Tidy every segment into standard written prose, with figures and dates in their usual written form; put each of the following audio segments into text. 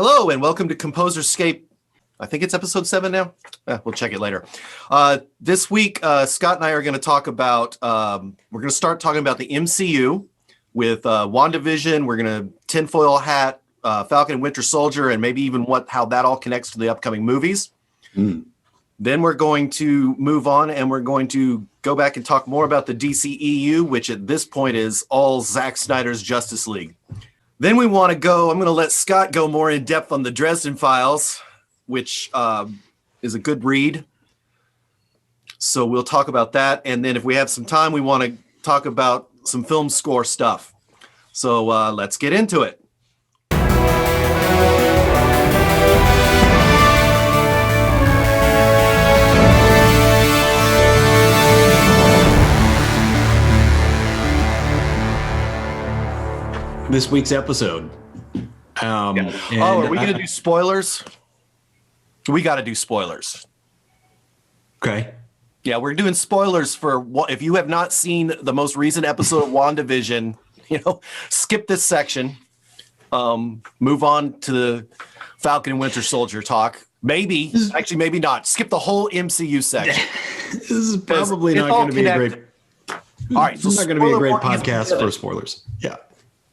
Hello and welcome to Composerscape. I think it's episode 7 now. We'll check it later. This week, Scott and I are going to talk about, we're going to start talking about the MCU with WandaVision. We're going to tinfoil hat, Falcon and Winter Soldier, and maybe even how that all connects to the upcoming movies. Then we're going to move on and we're going to go back and talk more about the DCEU, which at this point is all Zack Snyder's Justice League. Then we want to go, I'm going to let Scott go more in depth on the Dresden Files, which is a good read. So we'll talk about that. And then if we have some time, we want to talk about some film score stuff. So let's get into it. This week's episode. Are we going to do spoilers? We got to do spoilers. Okay. Yeah, we're doing spoilers for what if you have not seen the most recent episode of WandaVision, skip this section. Move on to the Falcon and Winter Soldier talk. Maybe not. Skip the whole MCU section. This is probably not going to be a great. All right, so it's not going to be a great podcast for spoilers. Yeah.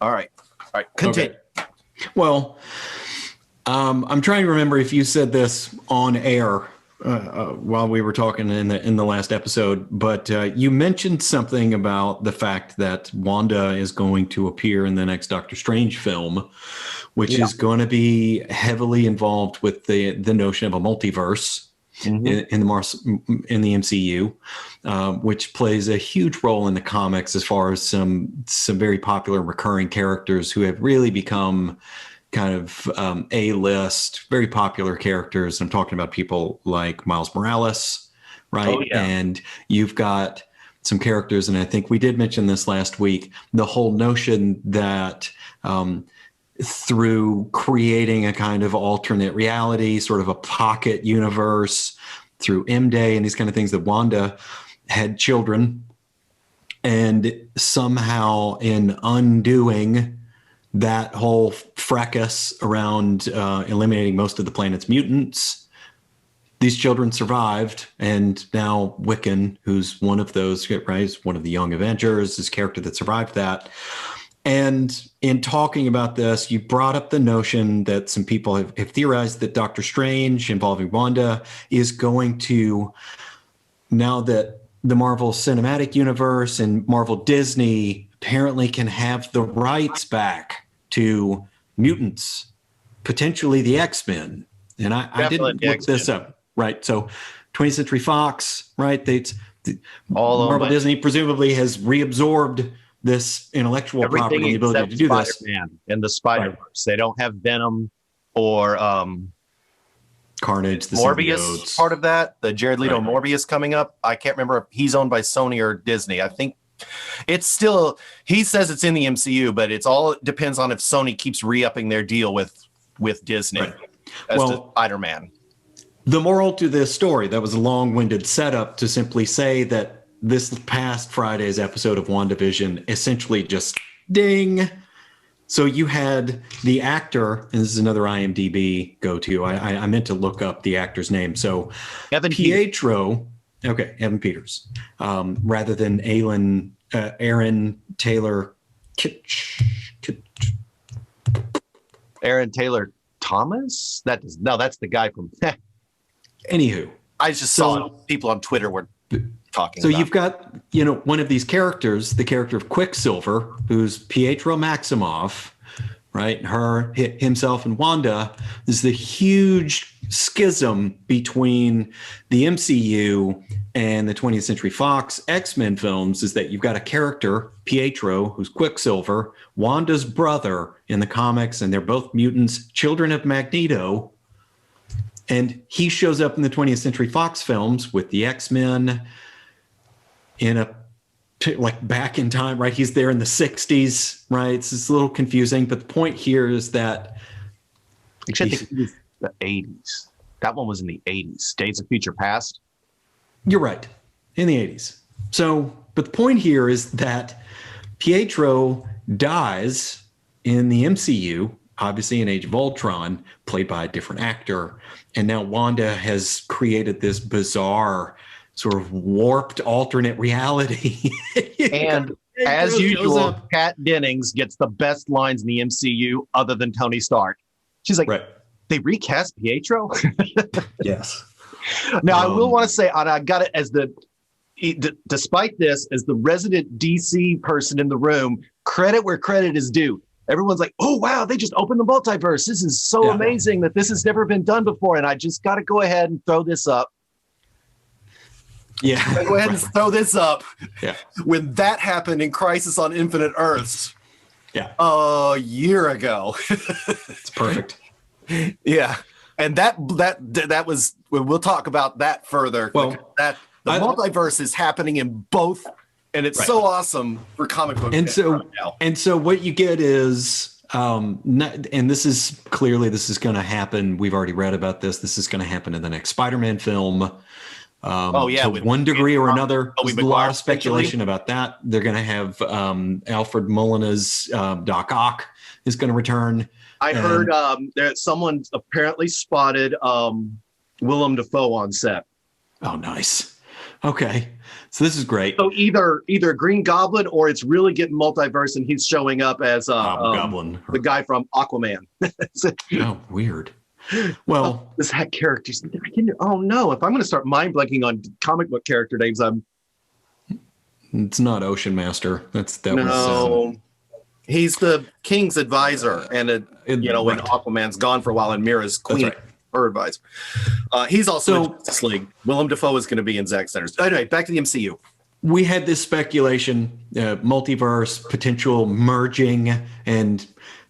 All right. Continue. Okay. Well, I'm trying to remember if you said this on air while we were talking in the last episode, but you mentioned something about the fact that Wanda is going to appear in the next Doctor Strange film, which is going to be heavily involved with the notion of a multiverse. In the MCU, which plays a huge role in the comics as far as some very popular recurring characters who have really become kind of A-list, very popular characters. I'm talking about people like Miles Morales, right? Oh, yeah. And you've got some characters, and I think we did mention this last week, the whole notion that through creating a kind of alternate reality, sort of a pocket universe through M-Day and these kind of things, that Wanda had children, and somehow in undoing that whole fracas around eliminating most of the planet's mutants, these children survived, and now Wiccan, who's one of those, right, is one of the Young Avengers, this character that survived that. And in talking about this, you brought up the notion that some people have theorized that Doctor Strange involving Wanda is going to, now that the Marvel Cinematic Universe and Marvel Disney apparently can have the rights back to mutants, potentially the X-Men. And I didn't look this up, right? So 20th Century Fox, right? Marvel Disney presumably has reabsorbed this intellectual property, the ability to do this. Spider-Man and the Spider-Verse. Right. They don't have Venom or Carnage, the Morbius symbiotes. Part of that. The Jared Leto Morbius coming up. I can't remember if he's owned by Sony or Disney. I think it's still, he says it's in the MCU, but it depends on if Sony keeps re-upping their deal with Disney. Right. As to Spider-Man. The moral to this story, that was a long-winded setup to simply say that this past Friday's episode of WandaVision essentially just ding. So you had the actor, and this is another IMDb go-to. I meant to look up the actor's name. So Evan Pietro, Evan Peters, rather than Aaron Taylor Aaron Taylor Thomas? That's the guy from. Anywho, I just saw people on Twitter were talking. So you've got, one of these characters, the character of Quicksilver, who's Pietro Maximoff, right? Himself and Wanda. There's the huge schism between the MCU and the 20th Century Fox X-Men films is that you've got a character, Pietro, who's Quicksilver, Wanda's brother in the comics, and they're both mutants, children of Magneto. And he shows up in the 20th Century Fox films with the X-Men in back in time, right? He's there in the 60s, right? It's a little confusing, but the point here is that Except the 80s. That one was in the 80s. Days of Future Past. You're right. In the 80s. So, but the point here is that Pietro dies in the MCU obviously in Age of Ultron, played by a different actor. And now Wanda has created this bizarre, sort of warped alternate reality. And as usual, Kat Dennings gets the best lines in the MCU other than Tony Stark. She's like, they recast Pietro? Yes. Now, I will want to say, and I got it as despite this, as the resident DC person in the room, credit where credit is due. Everyone's like, oh, wow, they just opened the multiverse. This is so amazing that this has never been done before. And I just got to go ahead and throw this up. Yeah. Go ahead and throw this up. Yeah. When that happened in Crisis on Infinite Earths. Yeah. A year ago. It's perfect. Yeah. And that was, we'll talk about that further. Well, the multiverse is happening in both, and it's so awesome for comic books. And so what you get is, and this is going to happen. We've already read about this. This is going to happen in the next Spider-Man film. To one degree or another. There's a lot of speculation about that. They're going to have Alfred Molina's Doc Ock is going to return. I heard that someone apparently spotted Willem Dafoe on set. Oh, nice. Okay, so this is great. So either Green Goblin, or it's really getting multiverse, and he's showing up as Goblin, the guy from Aquaman. Oh, weird. Well, this hat character. Oh no! If I'm going to start mind blanking on comic book character names, it's not Ocean Master. He's the king's advisor, and when Aquaman's gone for a while, and Mira's queen, her advisor. He's also in Justice League. Willem Dafoe is going to be in Zack Snyder's. Anyway, back to the MCU. We had this speculation, multiverse, potential merging, and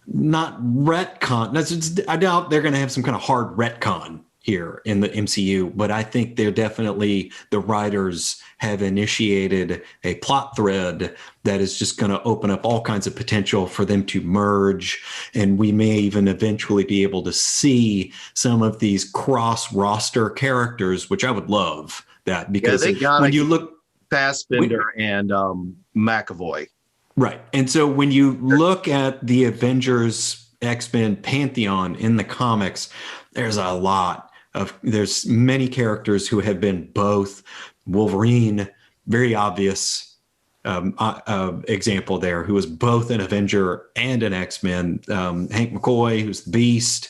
not retcon. I doubt they're going to have some kind of hard retcon here in the MCU, but I think they're definitely, the writers have initiated a plot thread that is just going to open up all kinds of potential for them to merge. And we may even eventually be able to see some of these cross roster characters, which I would love that, because when you look Fassbender and McAvoy. Right. And so when you look at the Avengers X-Men pantheon in the comics, there's many characters who have been both. Wolverine, very obvious example there, who was both an Avenger and an X-Men. Hank McCoy, who's the Beast,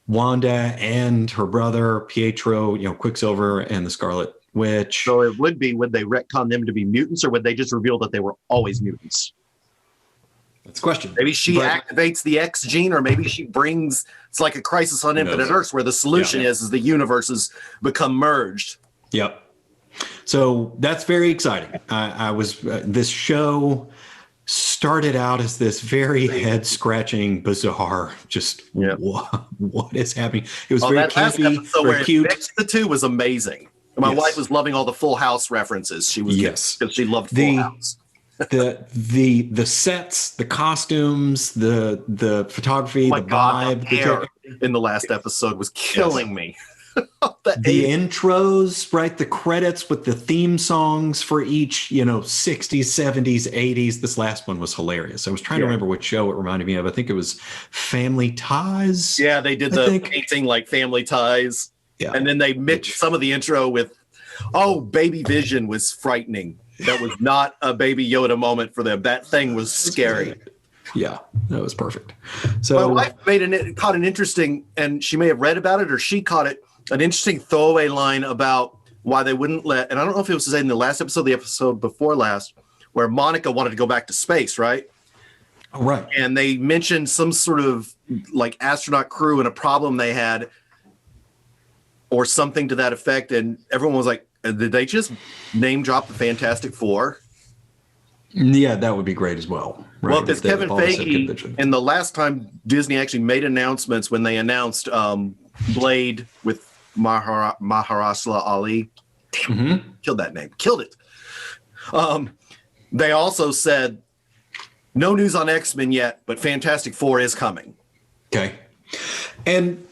Wanda and her brother Pietro, Quicksilver and the Scarlet Witch. So would they retcon them to be mutants, or would they just reveal that they were always mutants? That's a question. Maybe she activates the X gene, or maybe she brings, it's like a Crisis on Infinite Earths, where the solution is the universes become merged. Yep. So that's very exciting. This show started out as this very head scratching, bizarre, just what is happening? It was very campy, very cute. Mixed the two was amazing. My wife was loving all the Full House references. She was because she loved Full House. the sets, the costumes, the photography, the vibe. The hair in the last episode was killing me. The intros, right? The credits with the theme songs for each, 60s, 70s, 80s. This last one was hilarious. I was trying to remember what show it reminded me of. I think it was Family Ties. Yeah, they did the painting like Family Ties. Yeah. And then they mixed some of the intro with, Baby Vision was frightening. That was not a Baby Yoda moment for them. That thing was scary. Yeah, that was perfect. So my wife caught an interesting, and she may have read about it, or she caught it, an interesting throwaway line about why they wouldn't let, and I don't know if it was in the last episode, the episode before last, where Monica wanted to go back to space, right? Oh, right. And they mentioned some sort of like astronaut crew and a problem they had, or something to that effect, and everyone was like, did they just name drop the Fantastic Four? Yeah, that would be great as well. Right? Well, because Kevin Feige, and the last time Disney actually made announcements, when they announced Blade with Mahershala Ali, killed that name, killed it. They also said, no news on X-Men yet, but Fantastic Four is coming. Okay. And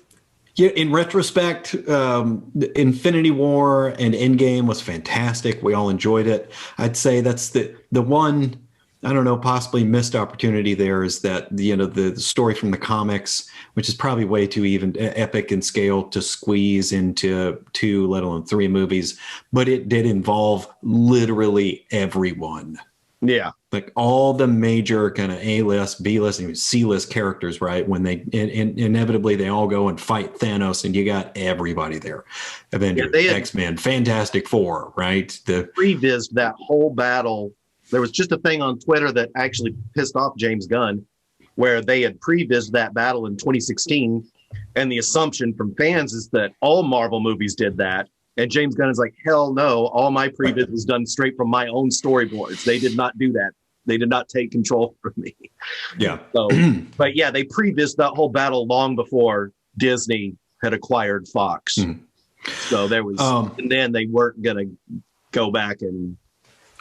in retrospect, Infinity War and Endgame was fantastic. We all enjoyed it. I'd say that's the one I don't know, possibly missed opportunity there is that the story from the comics, which is probably way too even epic in scale to squeeze into 2, let alone 3 movies, but it did involve literally everyone. Yeah. Like all the major kind of A-list, B-list, and C-list characters, right? When they inevitably they all go and fight Thanos, and you got everybody there. Avengers, X-Men, Fantastic Four, right? The prevised that whole battle. There was just a thing on Twitter that actually pissed off James Gunn, where they had prevised that battle in 2016, and the assumption from fans is that all Marvel movies did that. And James Gunn is like, hell no, all my previs was done straight from my own storyboards. They did not do that. They did not take control from me. Yeah. So, but yeah, they prevised that whole battle long before Disney had acquired Fox. So there was, and then they weren't going to go back and,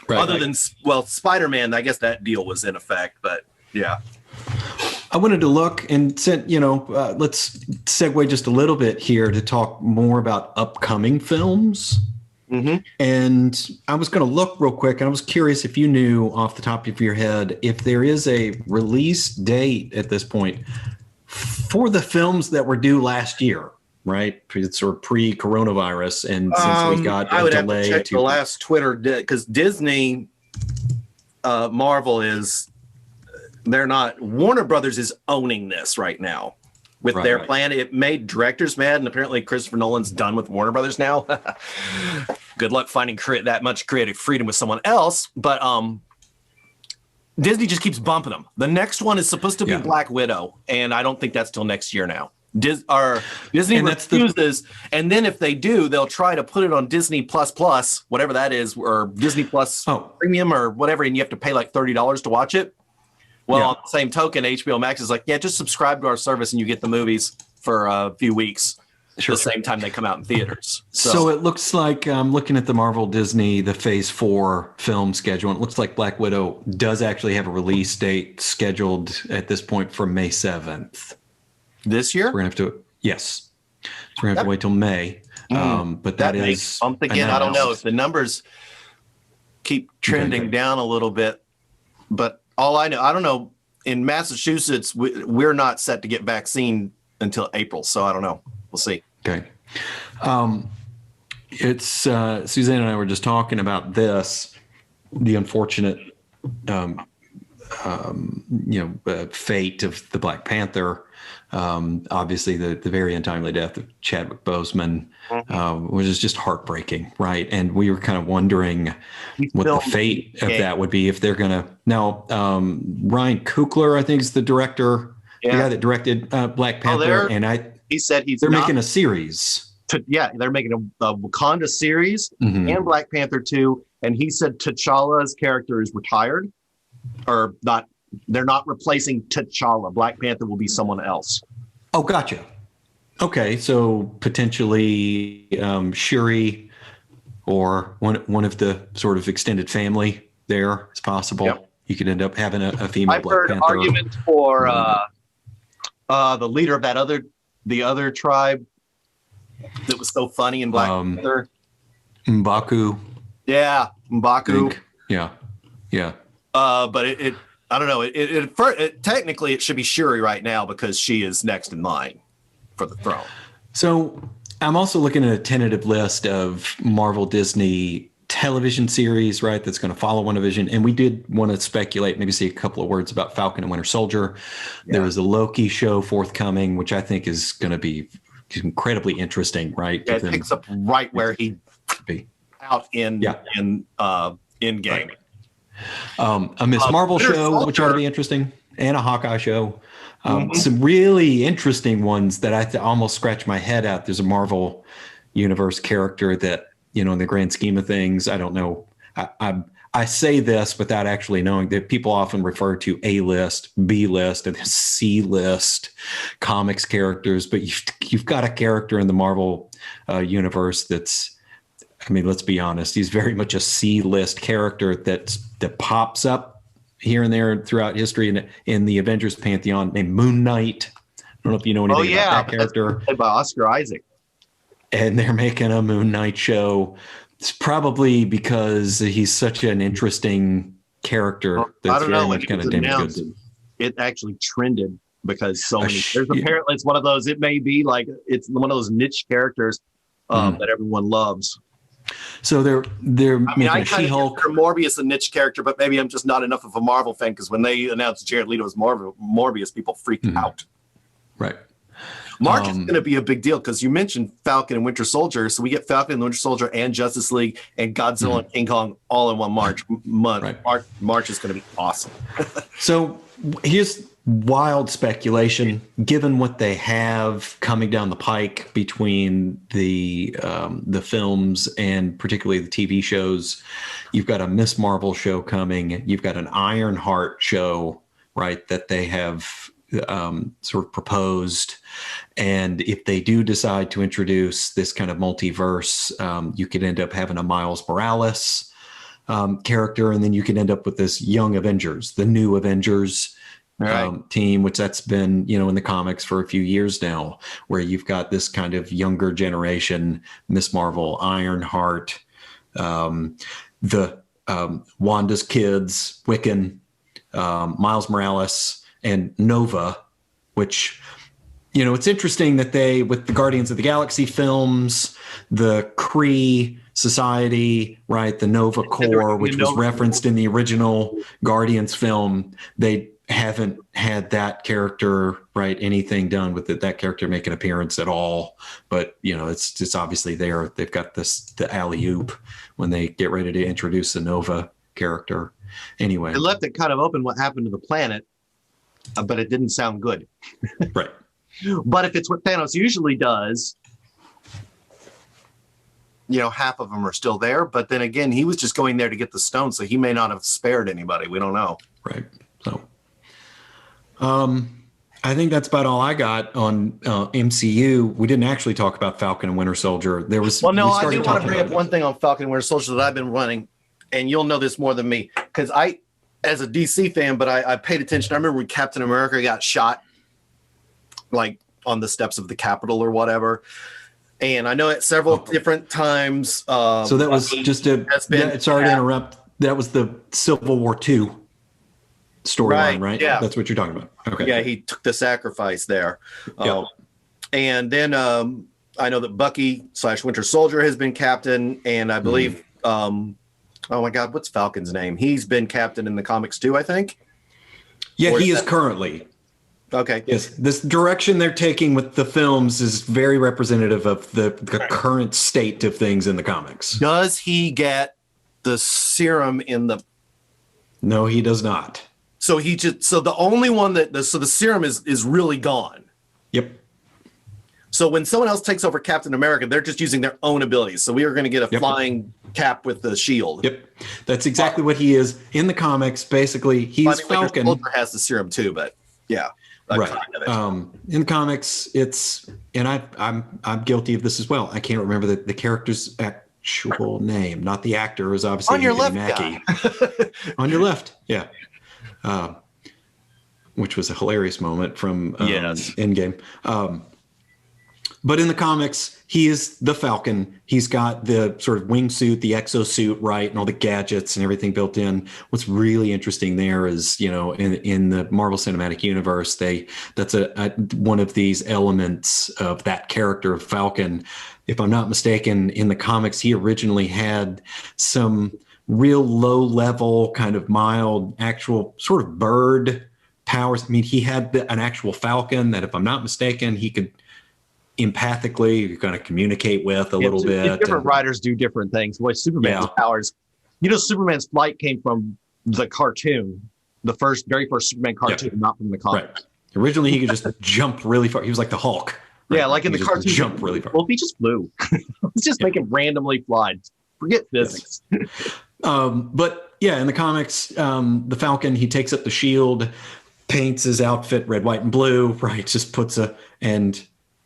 other than, well, Spider-Man, I guess that deal was in effect, but yeah. I wanted to look and said, let's segue just a little bit here to talk more about upcoming films. And I was going to look real quick, and I was curious if you knew off the top of your head if there is a release date at this point for the films that were due last year, right? It's sort of pre-coronavirus, and since we got I would a delay have to check the last Twitter, because Disney, Marvel is. They're not. Warner Brothers is owning this right now with their plan. It made directors mad, and apparently Christopher Nolan's done with Warner Brothers now. Good luck finding that much creative freedom with someone else. But Disney just keeps bumping them. The next one is supposed to be Black Widow, and I don't think that's till next year now. Disney refuses, and then if they do, they'll try to put it on Disney Plus, whatever that is, or Disney Plus Premium or whatever, and you have to pay like $30 to watch it. Well, on the same token, HBO Max is like, just subscribe to our service and you get the movies for a few weeks the same time they come out in theaters. So it looks like I'm looking at the Marvel Disney, the Phase 4 film schedule, and it looks like Black Widow does actually have a release date scheduled at this point for May 7th. This year? We're going to have to, yes. So we're going to have to wait till May. But that is... I'm thinking, I don't know if the numbers keep trending down a little bit, but... All I know, I don't know. In Massachusetts, we're not set to get vaccine until April, so I don't know. We'll see. Okay. It's Suzanne and I were just talking about this, the unfortunate, fate of the Black Panther. Obviously, the very untimely death of Chadwick Boseman, which is just heartbreaking, right? And we were kind of wondering what the fate of that would be if they're going to. Now, Ryan Coogler, I think, is the director, the guy that directed Black Panther, he said they're making a series. They're making a Wakanda series and Black Panther 2, and he said T'Challa's character is retired, or not. They're not replacing T'Challa. Black Panther will be someone else. Oh, gotcha. Okay, so potentially Shuri or one of the sort of extended family there is possible. Yep. You could end up having a female Black Panther. I've heard arguments for the leader of the other tribe that was so funny in Black Panther. M'Baku. Yeah, M'Baku. Yeah. But it I don't know. It technically it should be Shuri right now because she is next in line for the throne. So I'm also looking at a tentative list of Marvel Disney television series, right? That's going to follow WandaVision. And we did want to speculate, maybe say a couple of words about Falcon and Winter Soldier. Yeah. There is a Loki show forthcoming, which I think is going to be incredibly interesting, right? Yeah, it picks up right where he be out in game. Right. A Miss Marvel show, which ought to be interesting, and a Hawkeye show. Some really interesting ones that I almost scratch my head at. There's a Marvel Universe character that, in the grand scheme of things, I don't know. I say this without actually knowing that people often refer to A-list, B-list, and C-list comics characters, but you've got a character in the Marvel universe that's, let's be honest, he's very much a C-list character that pops up here and there throughout history in the Avengers pantheon, named Moon Knight. I don't know if you know anything about that character. Played by Oscar Isaac. And they're making a Moon Knight show. It's probably because he's such an interesting character I that's don't very know. When much it kind was of damn announced, good. it actually trended because so many. There's Yeah. apparently it's one of those. It may be like it's one of those niche characters that everyone loves. So they're I mean, making I a kind of She-Hulk. consider Morbius a niche character, but maybe I'm just not enough of a Marvel fan because when they announced Jared Leto as Morbius, people freaked out. Right. March is going to be a big deal because you mentioned Falcon and Winter Soldier, so we get Falcon and Winter Soldier and Justice League and Godzilla and King Kong all in one month. Right. March is going to be awesome. So here's wild speculation. Given what they have coming down the pike between the films and particularly the TV shows, you've got a Miss Marvel show coming. You've got an Ironheart show, right? That they have sort of proposed. And if they do decide to introduce this kind of multiverse, you could end up having a Miles Morales character, and then you could end up with this Young Avengers, the new Avengers team, which that's been, in the comics for a few years now, where you've got this kind of younger generation, Miss Marvel, Ironheart, the Wanda's kids, Wiccan, Miles Morales, and Nova, which, it's interesting that they, with the Guardians of the Galaxy films, the Kree Society, right, the Nova Corps, which was referenced in the original Guardians film, they haven't had that character, right, anything done with it, that character make an appearance at all. But, it's obviously there. They've got the alley-oop when they get ready to introduce the Nova character. Anyway. They left it kind of open what happened to the planet, but it didn't sound good. Right. But if it's what Thanos usually does, half of them are still there. But then again, he was just going there to get the stone, so he may not have spared anybody. We don't know. Right. So, I think that's about all I got on MCU. We didn't actually talk about Falcon and Winter Soldier. There was I do want to bring up one thing on Falcon and Winter Soldier that I've been running, and you'll know this more than me because I, as a DC fan, but I paid attention. I remember when Captain America got shot, like on the steps of the Capitol or whatever. And I know at several different times. So that was just sorry to interrupt. That was the Civil War II storyline, right? Yeah. That's what you're talking about. Okay. Yeah, he took the sacrifice there. And then I know that Bucky/Winter Soldier has been captain. And I believe, oh my God, what's Falcon's name? He's been captain in the comics too, I think. Yeah, he is currently. Okay. Yes, this direction they're taking with the films is very representative of the current state of things in the comics. Does he get the serum in the? No, he does not. So the only one the serum is really gone. Yep. So when someone else takes over Captain America, they're just using their own abilities. So we are going to get a flying cap with the shield. Yep. That's exactly what he is in the comics. Basically, he's Falcon. Winter Soldier has the serum too, but yeah. Right. In the comics, I'm guilty of this as well. I can't remember the character's actual name, not the actor. Is obviously on your left, Mackie. On your left, yeah. Which was a hilarious moment from Endgame. But in the comics, he is the Falcon. He's got the sort of wingsuit, the exosuit, right, and all the gadgets and everything built in. What's really interesting there is, in the Marvel Cinematic Universe, that's one of these elements of that character of Falcon. If I'm not mistaken, in the comics, he originally had some real low-level, kind of mild, actual sort of bird powers. I mean, he had an actual Falcon that, if I'm not mistaken, he could empathically kind of communicate with a little bit. Different writers do different things. Boy, Superman's powers. Superman's flight came from the cartoon, the very first Superman cartoon, not from the comic. Right. Originally, he could just jump really far. He was like the Hulk. Right? Yeah, like in the cartoon, jump really far. Well, if he just flew, let's just make him randomly fly. Forget physics. But yeah, in the comics, the Falcon, he takes up the shield, paints his outfit red, white, and blue. Right, just puts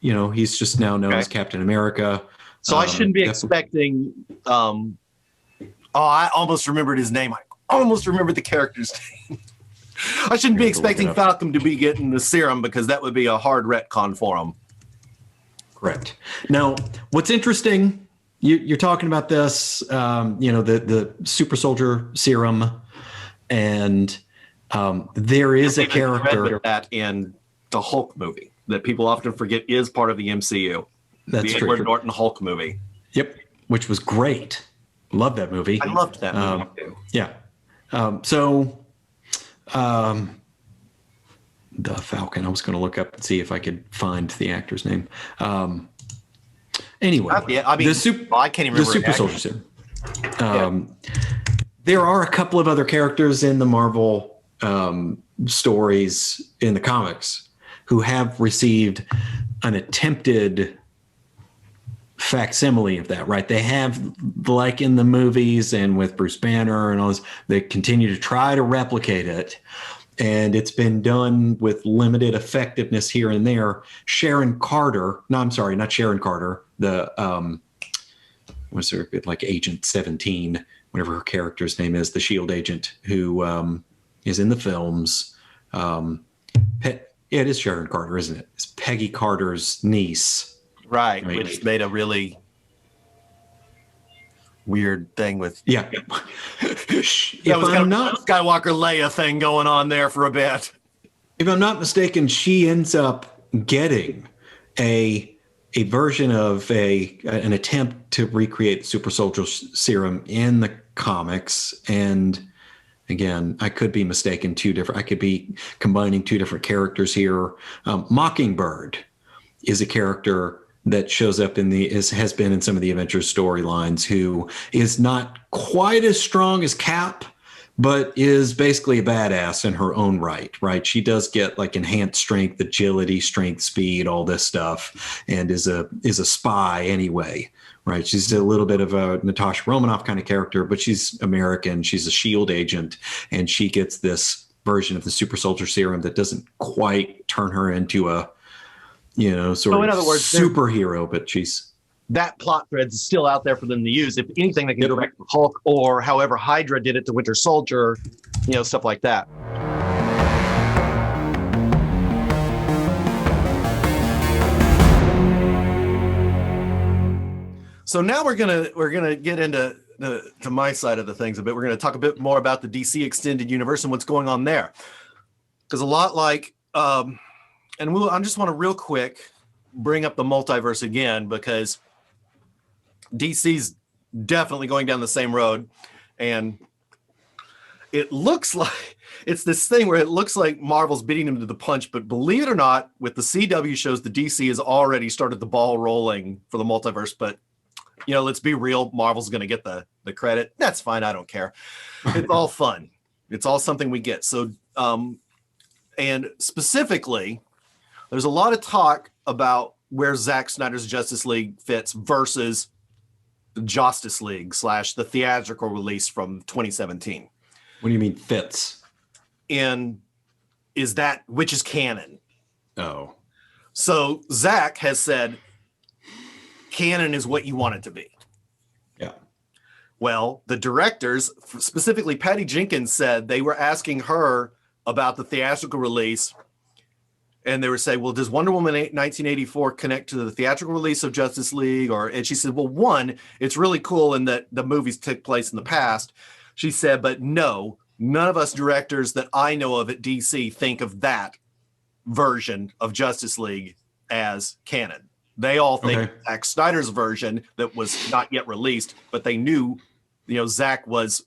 he's just now known as Captain America. So I shouldn't be expecting. I almost remembered his name. I almost remembered the character's name. I shouldn't be expecting Falcon to be getting the serum because that would be a hard retcon for him. Correct. Now, what's interesting, you're talking about this, the super soldier serum, And there is a Even read character that in the Hulk movie that people often forget is part of the MCU. that's The true. Edward Norton Hulk movie. Yep, which was great. Love that movie. I loved that movie too. Yeah. The Falcon. I was going to look up and see if I could find the actor's name. Anyway, I mean, I can't even remember the Super Soldier Serum. There are a couple of other characters in the Marvel stories in the comics who have received an attempted facsimile of that, right? They have, like in the movies and with Bruce Banner and all this, they continue to try to replicate it. And it's been done with limited effectiveness here and there. Sharon Carter, no, I'm sorry, not Sharon Carter, the, was there like Agent 17, whatever her character's name is, the SHIELD agent who is in the films. It is Sharon Carter, isn't it? It's Peggy Carter's niece. Right, which made a really weird thing with that was kind of not Skywalker Leia thing going on there for a bit. If I'm not mistaken, she ends up getting a version of an attempt to recreate the Super Soldier Serum in the comics. And again, I could be mistaken I could be combining two different characters here. Mockingbird is a character that shows up has been in some of the Avengers storylines, who is not quite as strong as Cap, but is basically a badass in her own right? She does get like enhanced strength, agility, strength, speed, all this stuff, and is a spy anyway, right? She's a little bit of a Natasha Romanoff kind of character, but she's American. She's a SHIELD agent, and she gets this version of the Super Soldier Serum that doesn't quite turn her into a in other words, superhero, but that plot thread is still out there for them to use. If anything, they can go back to Hulk, or however Hydra did it to Winter Soldier, stuff like that. So now we're gonna get into to my side of the things a bit. We're gonna talk a bit more about the DC Extended Universe and what's going on there, because a lot like. I just want to real quick bring up the multiverse again, because DC's definitely going down the same road. And it looks like it's this thing where it looks like Marvel's beating them to the punch. But believe it or not, with the CW shows, the DC has already started the ball rolling for the multiverse. But, let's be real. Marvel's going to get the credit. That's fine. I don't care. It's all fun. It's all something we get. So, and specifically, there's a lot of talk about where Zack Snyder's Justice League fits versus Justice League / the theatrical release from 2017. What do you mean fits? And which is canon? Oh. So Zack has said canon is what you want it to be. Yeah. Well, the directors, specifically Patty Jenkins, said they were asking her about the theatrical release. And they were saying, well, does Wonder Woman 1984 connect to the theatrical release of Justice League? And she said, well, one, it's really cool in that the movies took place in the past. She said, but no, none of us directors that I know of at DC think of that version of Justice League as canon. They all think Zack Snyder's version that was not yet released, but they knew, Zack was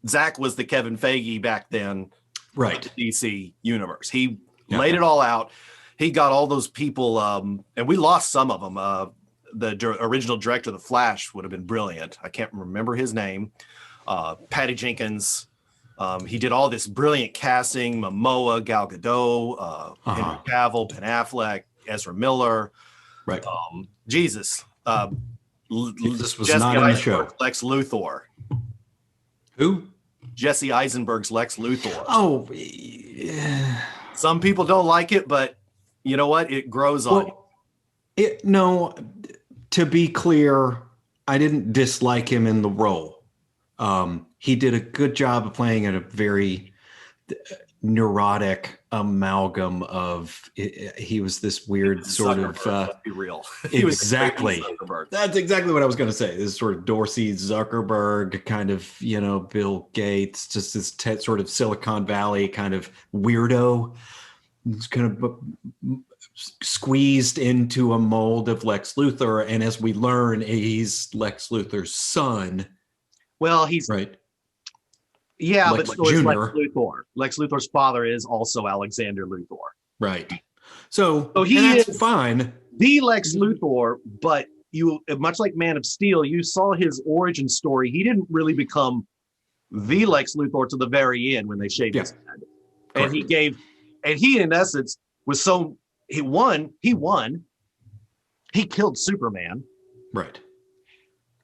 the Kevin Feige back then, right? The DC universe. He laid it all out. He got all those people, and we lost some of them. The original director of The Flash would have been brilliant. I can't remember his name. Patty Jenkins. He did all this brilliant casting: Momoa, Gal Gadot, Henry Cavill, Ben Affleck, Ezra Miller. Right. Jesus. This was Jesse not in the show. Lex Luthor. Who? Jesse Eisenberg's Lex Luthor. Oh, yeah. Some people don't like it, but you know what? It grows on you. No, to be clear, I didn't dislike him in the role. He did a good job of playing at neurotic amalgam of he was this weird sort of Let's be real. He was exactly. That's exactly what I was going to say. This sort of Dorsey Zuckerberg kind of, Bill Gates, just this sort of Silicon Valley kind of weirdo. It's kind of squeezed into a mold of Lex Luthor, and as we learn, he's Lex Luthor's son. Well, he's right. Yeah, Lex but so is Lex Jr. Luthor. Lex Luthor's father is also Alexander Luthor. Right. So that's fine. The Lex Luthor, but you, much like Man of Steel, you saw his origin story. He didn't really become the Lex Luthor to the very end when they shaved his head. And he in essence was he won. He killed Superman. Right.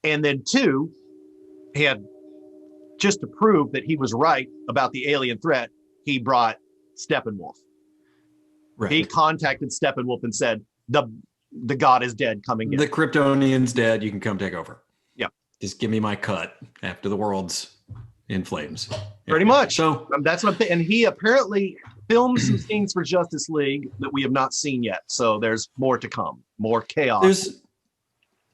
And then 2, he had, just to prove that he was right about the alien threat, he brought Steppenwolf. Right. He contacted Steppenwolf and said, the god is dead, coming in. The Kryptonian's dead, you can come take over. Yeah. Just give me my cut after the world's in flames. Pretty much. So that's what I'm thinking. And he apparently filmed some scenes for Justice League that we have not seen yet. So there's more to come, more chaos.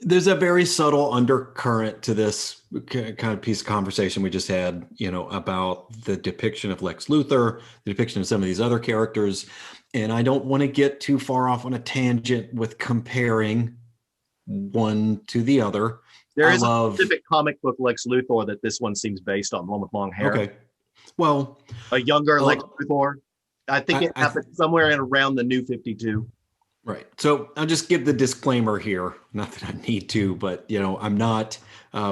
There's a very subtle undercurrent to this kind of piece of conversation we just had, about the depiction of Lex Luthor, the depiction of some of these other characters. And I don't want to get too far off on a tangent with comparing one to the other. There is a specific comic book Lex Luthor that this one seems based on, the one with long hair. Okay. Well, a younger Lex Luthor. I think it happened somewhere in around the New 52. Right. So I'll just give the disclaimer here. Not that I need to, but I'm not,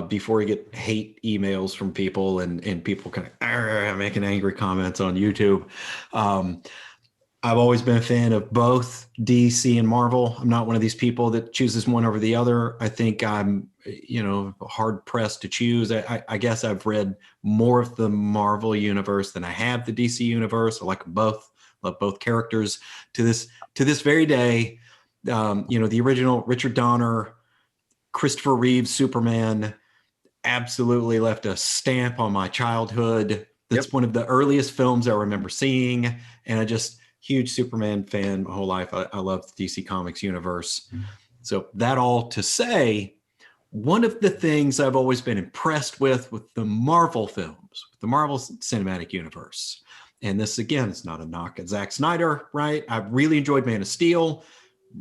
before you get hate emails from people and people kind of making angry comments on YouTube. I've always been a fan of both DC and Marvel. I'm not one of these people that chooses one over the other. I think I'm, hard pressed to choose. I guess I've read more of the Marvel universe than I have the DC universe. I like them both. Love both characters to this very day. The original Richard Donner, Christopher Reeve's Superman absolutely left a stamp on my childhood. That's one of the earliest films I remember seeing. And I just huge Superman fan my whole life. I love the DC Comics universe. So that all to say, one of the things I've always been impressed with the Marvel films, with the Marvel Cinematic Universe, and this, again, is not a knock at Zack Snyder, right? I really enjoyed Man of Steel,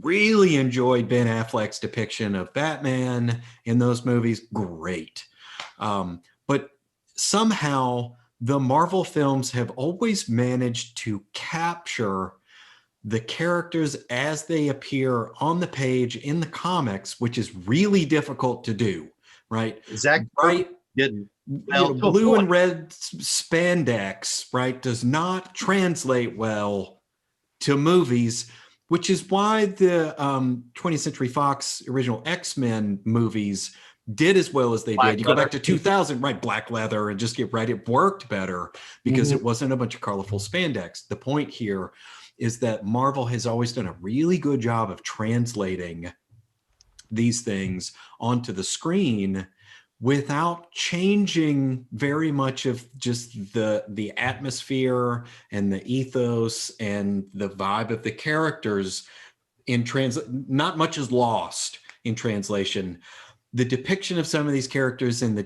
really enjoyed Ben Affleck's depiction of Batman in those movies. Great. But somehow the Marvel films have always managed to capture the characters as they appear on the page in the comics, which is really difficult to do, right? Zack didn't. Blue and red spandex, right, does not translate well to movies, which is why the 20th Century Fox original X-Men movies did as well as they did. You go back to 2000, right, black leather, and just get right. It worked better because it wasn't a bunch of colorful spandex. The point here is that Marvel has always done a really good job of translating these things onto the screen without changing very much of just the atmosphere and the ethos and the vibe of the characters. Not much is lost in translation. The depiction of some of these characters in the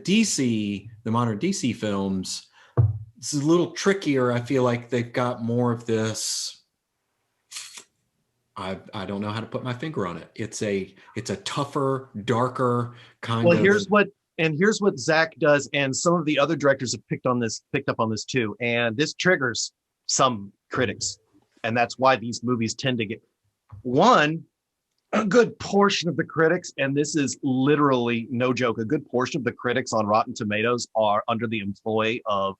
modern DC films, is a little trickier. I feel like they've got more of this. I don't know how to put my finger on it. It's a tougher, darker kind of. Here's what Zack does, and some of the other directors have picked up on this too. And this triggers some critics, and that's why these movies tend to get a good portion of the critics, and this is literally no joke, a good portion of the critics on Rotten Tomatoes are under the employ of,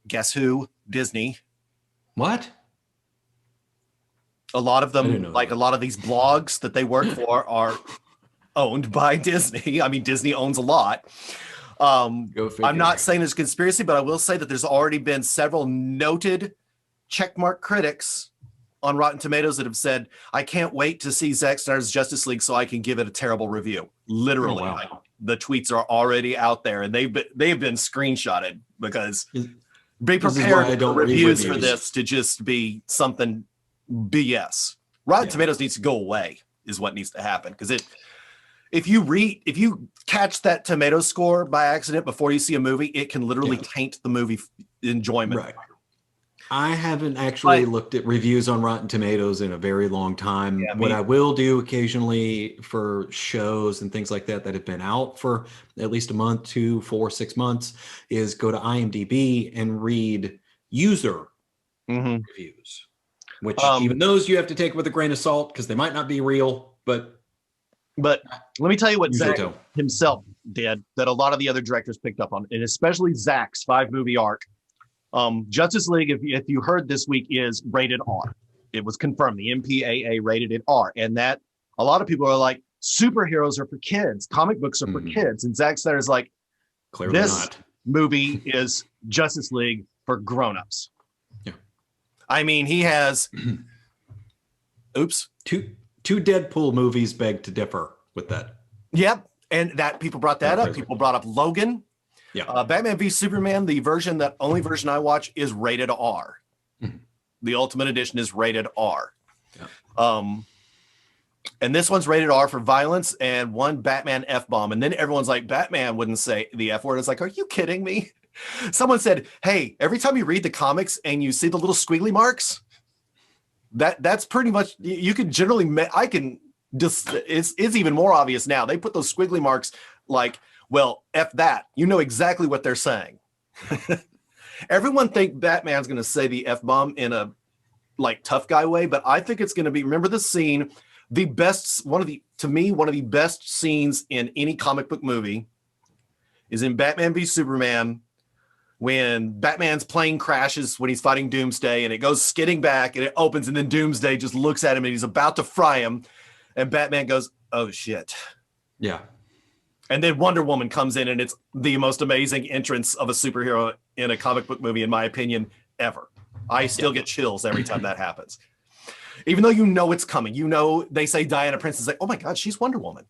guess who? Disney. What? A lot of them, like a lot of these blogs that they work for, are owned by Disney. I mean, Disney owns a lot. I'm not saying there's conspiracy, but I will say that there's already been several noted checkmark critics on Rotten Tomatoes that have said, I can't wait to see Zack Snyder's Justice League so I can give it a terrible review. Literally. The tweets are already out there, and they've been screenshotted because Be This is why prepared I for don't read reviews for reviews. this to just be something BS. Rotten Yeah. Tomatoes needs to go away is what needs to happen. Because if you catch that tomato score by accident before you see a movie, it can literally taint the movie enjoyment. Right. I haven't actually looked at reviews on Rotten Tomatoes in a very long time. Yeah, What I will do occasionally for shows and things like that have been out for at least a month, 2, 4, 6 months is go to IMDb and read user reviews, which even those you have to take with a grain of salt because they might not be real, but let me tell you what usually Zack himself did that a lot of the other directors picked up on, and especially Zack's 5-movie arc. Justice League, if you heard this week, is rated R. It was confirmed. The MPAA rated it R. And that a lot of people are like, superheroes are for kids. Comic books are for kids. And Zack Snyder's like, clearly this not. movie is Justice League for grown-ups. Yeah. I mean, he has Two Deadpool movies beg to differ with that. Yep. And that people brought that up. People brought up Logan. Yeah. Batman v Superman, the only version I watch is rated R. The Ultimate Edition is rated R. Yeah. And this one's rated R for violence and one Batman F-bomb. And then everyone's like, Batman wouldn't say the F word. It's like, are you kidding me? Someone said, hey, every time you read the comics and you see the little squiggly marks, that's pretty much, you can generally, it's even more obvious now. They put those squiggly marks like, well, F that. You know exactly what they're saying. Everyone think Batman's going to say the F-bomb in a like tough guy way, but I think it's going to be, remember the scene, one of the best scenes in any comic book movie is in Batman v Superman when Batman's plane crashes when he's fighting Doomsday and it goes skidding back and it opens and then Doomsday just looks at him and he's about to fry him and Batman goes, oh shit. Yeah. And then Wonder Woman comes in and it's the most amazing entrance of a superhero in a comic book movie, in my opinion, ever. I still get chills every time that happens. Even though you know it's coming. You know, they say Diana Prince is like, oh my God, she's Wonder Woman.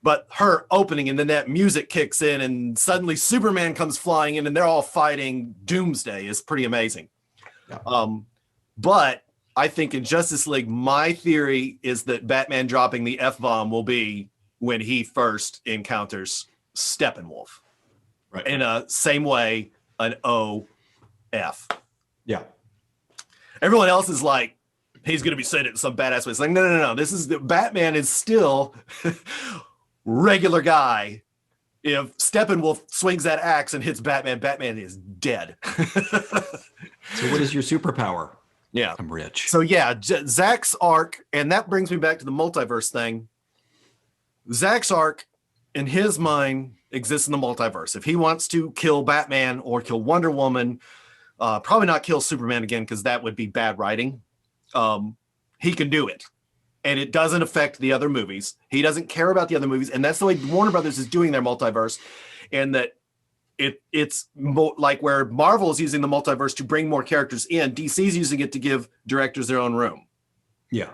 But her opening and then that music kicks in and suddenly Superman comes flying in and they're all fighting Doomsday is pretty amazing. Yeah. But I think in Justice League, my theory is that Batman dropping the F-bomb will be when he first encounters Steppenwolf. Right. In a same way, an O-F. Yeah. Everyone else is like, he's going to be saying it in some badass way. It's like, no. Batman is still regular guy. If Steppenwolf swings that axe and hits Batman, Batman is dead. So what is your superpower? Yeah. I'm rich. So yeah, Zack's arc, and that brings me back to the multiverse thing. Zack's arc, in his mind, exists in the multiverse. If he wants to kill Batman or kill Wonder Woman, probably not kill Superman again because that would be bad writing. He can do it. And it doesn't affect the other movies. He doesn't care about the other movies. And that's the way Warner Brothers is doing their multiverse. And that it's like where Marvel is using the multiverse to bring more characters in, DC's using it to give directors their own room. Yeah.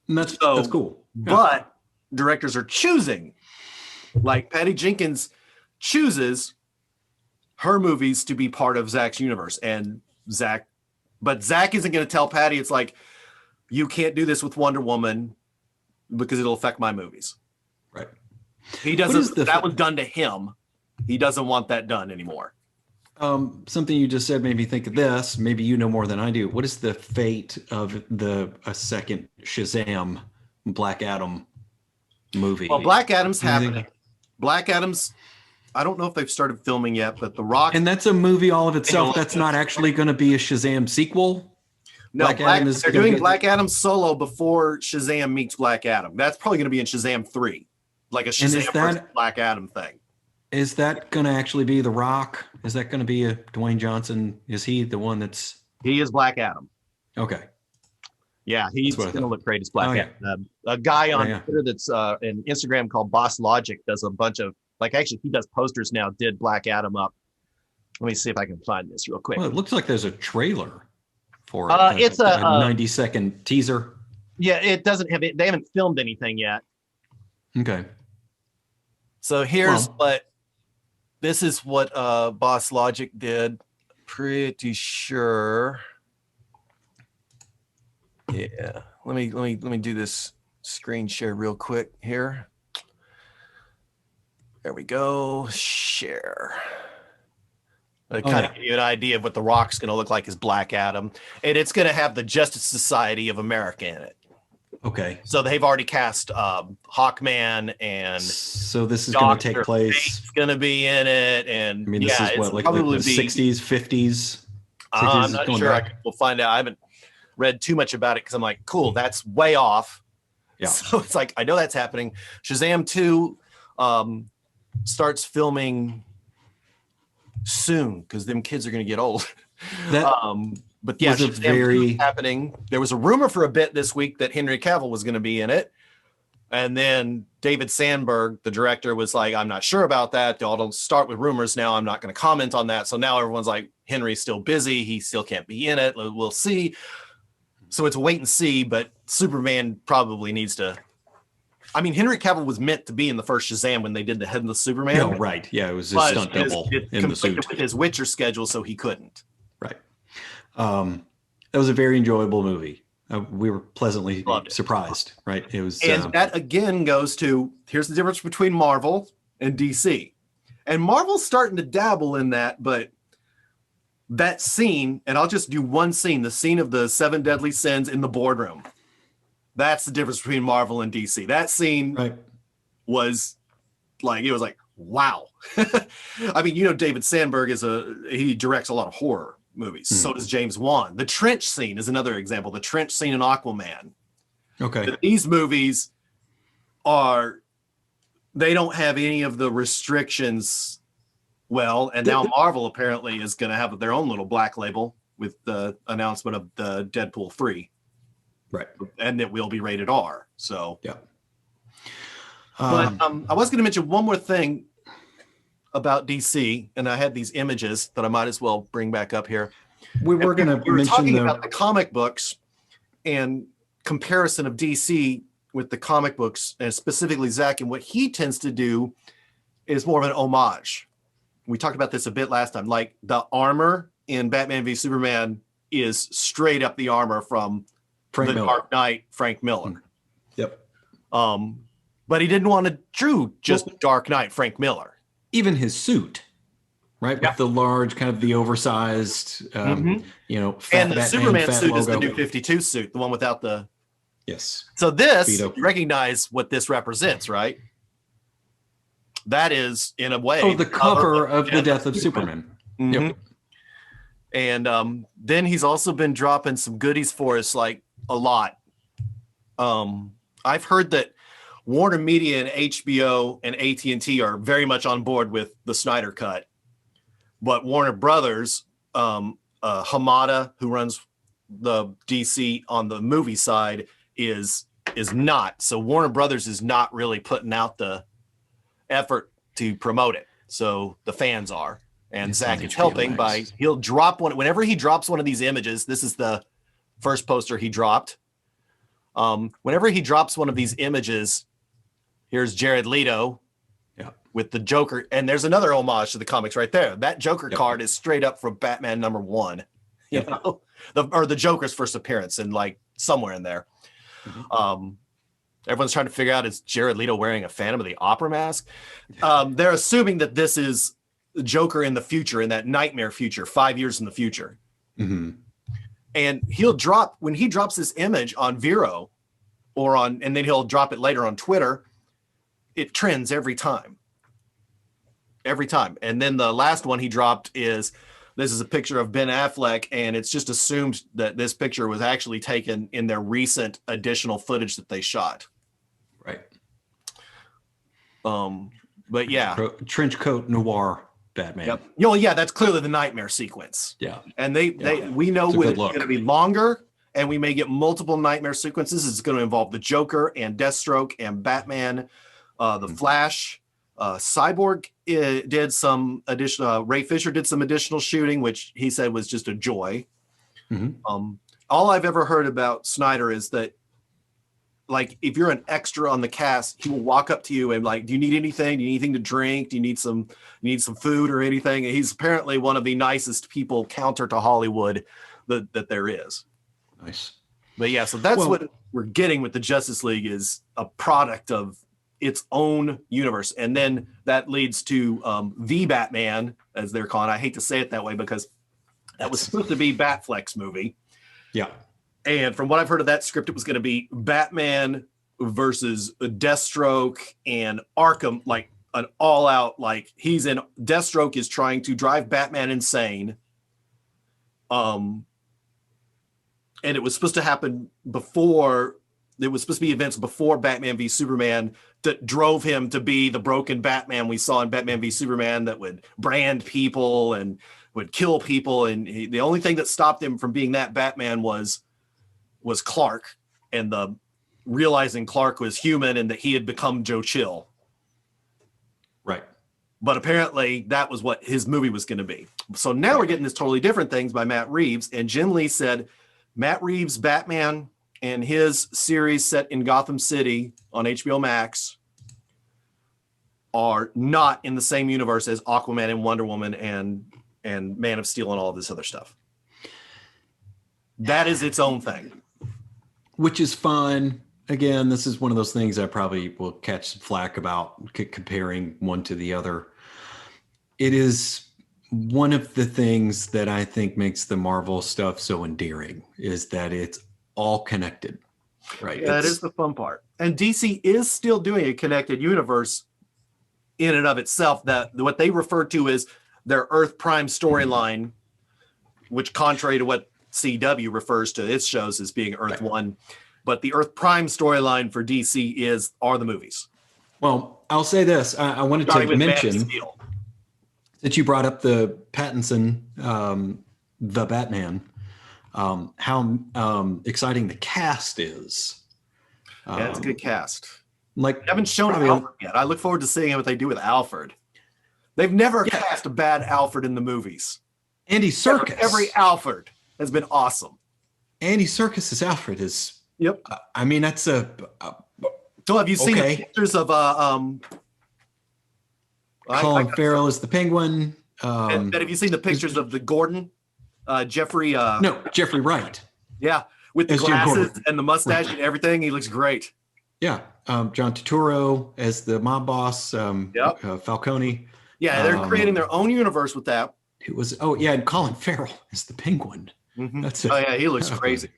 And that's cool. Yeah. But directors are choosing, like Patty Jenkins chooses her movies to be part of Zack's universe, and Zack isn't going to tell Patty, it's like, you can't do this with Wonder Woman because it'll affect my movies. Right. He doesn't, that was done to him. He doesn't want that done anymore. Something you just said made me think of this. Maybe you know more than I do. What is the fate of a second Shazam Black Adam movie? Well, Black Adam's happening. Black Adam's, I don't know if they've started filming yet, but The Rock. And that's a movie all of itself. That's not actually going to be a Shazam sequel. No, they're doing Black Adam solo before Shazam meets Black Adam. That's probably going to be in Shazam 3, like a Shazam versus Black Adam thing. Is that going to actually be The Rock? Is that going to be a Dwayne Johnson? Is he the one that's... He is Black Adam. Okay. Yeah, he's going to look great as Black Adam. A guy on Twitter that's an Instagram called Boss Logic does a bunch of, actually he does posters now, did Black Adam up. Let me see if I can find this real quick. Well, it looks like there's a trailer for it's a 90-second teaser. Yeah, it doesn't have it. They haven't filmed anything yet. Okay. So this is what Boss Logic did. pretty sure. Yeah, let me do this screen share real quick here. There we go. Share. Kind of give you an idea of what The Rock's going to look like as Black Adam, and it's going to have the Justice Society of America in it. Okay. So they've already cast Hawkman, and so this is going to take place. It's going to be in it, and I mean, this is what, like the 60s, 50s. I'm not sure. We'll find out. I haven't read too much about it because I'm like, cool, that's way off. Yeah. So it's like I know that's happening. Shazam 2 starts filming soon because them kids are going to get old. But yeah, Shazam happening. There was a rumor for a bit this week that Henry Cavill was going to be in it, and then David Sandberg, the director, was like, "I'm not sure about that. Y'all don't start with rumors now. I'm not going to comment on that." So now everyone's like, "Henry's still busy. He still can't be in it. We'll see." So it's a wait and see. But Superman probably needs to. I mean, Henry Cavill was meant to be in the first Shazam when they did the Headless Superman. No, right. Yeah, it was his stunt double in the suit. With his Witcher schedule, so he couldn't. Right. That was a very enjoyable movie. We were pleasantly surprised, right? It was, and that again goes to here's the difference between Marvel and DC, and Marvel's starting to dabble in that, but that scene, and I'll just do one scene, the scene of the 7 deadly sins in the boardroom. That's the difference between Marvel and DC. That scene was like, it was like, wow. I mean, David Sandberg he directs a lot of horror movies. So does James Wan. The trench scene is another example. The trench scene in Aquaman. Okay. But these movies they don't have any of the restrictions. Well, and now Marvel apparently is going to have their own little black label with the announcement of the Deadpool 3. Right. And it will be rated R. So, yeah. But I was going to mention one more thing about DC, and I had these images that I might as well bring back up here. We were talking about the comic books and comparison of DC with the comic books, and specifically Zack, and what he tends to do is more of an homage. We talked about this a bit last time. Like the armor in Batman v Superman is straight up the armor from Dark Knight, Frank Miller. Yep. But he didn't want to drew just Dark Knight, Frank Miller. Even his suit, right? Yeah. With the large, kind of the oversized, fat and the Batman, Superman suit logo. is the new 52 suit, the one without the. Yes. So this, Speedo. you recognize what this represents, right? That is, in a way, the cover of The Death of Superman. Mm-hmm. Yep. And then he's also been dropping some goodies for us, like a lot. I've heard that Warner Media and HBO and AT&T are very much on board with the Snyder Cut, but Warner Brothers, Hamada, who runs the DC on the movie side, is not. So Warner Brothers is not really putting out the effort to promote it. So the fans are, and Zack is helping he'll drop one whenever he drops one of these images. This is the first poster he dropped. Whenever he drops one of these images, here's Jared Leto with the Joker. And there's another homage to the comics right there. That Joker card is straight up from Batman #1, the Joker's first appearance, and like somewhere in there. Mm-hmm. Everyone's trying to figure out, is Jared Leto wearing a Phantom of the Opera mask? They're assuming that this is the Joker in the future, in that nightmare future, 5 years in the future. Mm-hmm. And when he drops this image on Vero and then he'll drop it later on Twitter, it trends every time. Every time. And then the last one he dropped this is a picture of Ben Affleck, and it's just assumed that this picture was actually taken in their recent additional footage that they shot. Right. But yeah. Trench coat noir Batman. Yep. That's clearly the nightmare sequence. Yeah. And we know it's going to be longer, and we may get multiple nightmare sequences. It's going to involve the Joker and Deathstroke and Batman, the Flash. Cyborg did some additional. Ray Fisher did some additional shooting, which he said was just a joy. Mm-hmm. All I've ever heard about Snyder is that like if you're an extra on the cast, he will walk up to you and like, do you need anything? Do you need anything to drink? Do you need some food or anything? And he's apparently one of the nicest people counter to Hollywood that there is. Nice. But yeah, so that's what we're getting with the Justice League is a product of its own universe. And then that leads to the Batman, as they're calling it. I hate to say it that way because that was supposed to be Batfleck's movie. Yeah. And from what I've heard of that script, it was going to be Batman versus Deathstroke and Arkham, like an all-out, like Deathstroke is trying to drive Batman insane. And it was supposed to happen before, there was supposed to be events before Batman v Superman that drove him to be the broken Batman we saw in Batman v Superman that would brand people and would kill people. And the only thing that stopped him from being that Batman was Clark, and the realizing Clark was human and that he had become Joe Chill. Right. But apparently that was what his movie was going to be. So now we're getting this totally different things by Matt Reeves. And Jim Lee said Matt Reeves' Batman and his series set in Gotham City on HBO Max are not in the same universe as Aquaman and Wonder Woman and Man of Steel and all of this other stuff. That is its own thing. Which is fine. Again, this is one of those things I probably will catch some flack about comparing one to the other. It is one of the things that I think makes the Marvel stuff so endearing is that it's all connected. Right. Yeah, that is the fun part. And DC is still doing a connected universe in and of itself, that what they refer to as their Earth Prime storyline, which contrary to what CW refers to its shows as being Earth One, but the Earth Prime storyline for DC are the movies. Well, I'll say this. I wanted to mention that you brought up the Pattinson, the Batman, how exciting the cast is. Yeah, it's a good cast. Like, they haven't shown Alfred yet. I look forward to seeing what they do with Alfred. They've never cast a bad Alfred in the movies. Andy Serkis. Every Alfred has been awesome. Andy Serkis' Alfred is. Yep. I mean, that's a. So have you seen the pictures of Colin Farrell is the Penguin. And have you seen the pictures of the Gordon? Jeffrey. No, Jeffrey Wright. Yeah, with the glasses and the mustache and everything, he looks great. Yeah, John Turturro as the mob boss. Falcone. Yeah, they're creating their own universe with that. It was and Colin Farrell is the Penguin. Mm-hmm. That's it. Oh yeah, he looks crazy.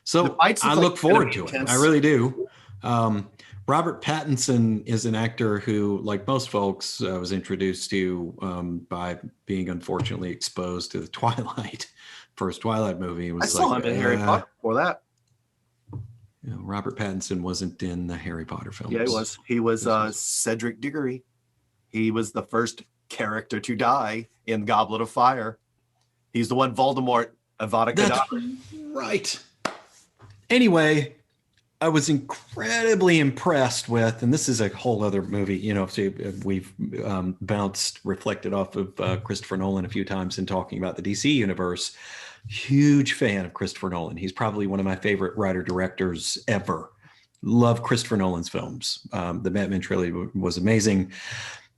So I look forward to it. I really do. Robert Pattinson is an actor who, like most folks, was introduced to by being unfortunately exposed to the first Twilight movie. It was I saw him in Harry Potter before that. Robert Pattinson wasn't in the Harry Potter films. Yeah, he was. He was Cedric Diggory. He was the first character to die in Goblet of Fire. He's the one Voldemort, Avada Kedavra. Right. Anyway, I was incredibly impressed with, and this is a whole other movie, so we've reflected off of Christopher Nolan a few times in talking about the DC universe. Huge fan of Christopher Nolan. He's probably one of my favorite writer-directors ever. Love Christopher Nolan's films. The Batman trilogy was amazing.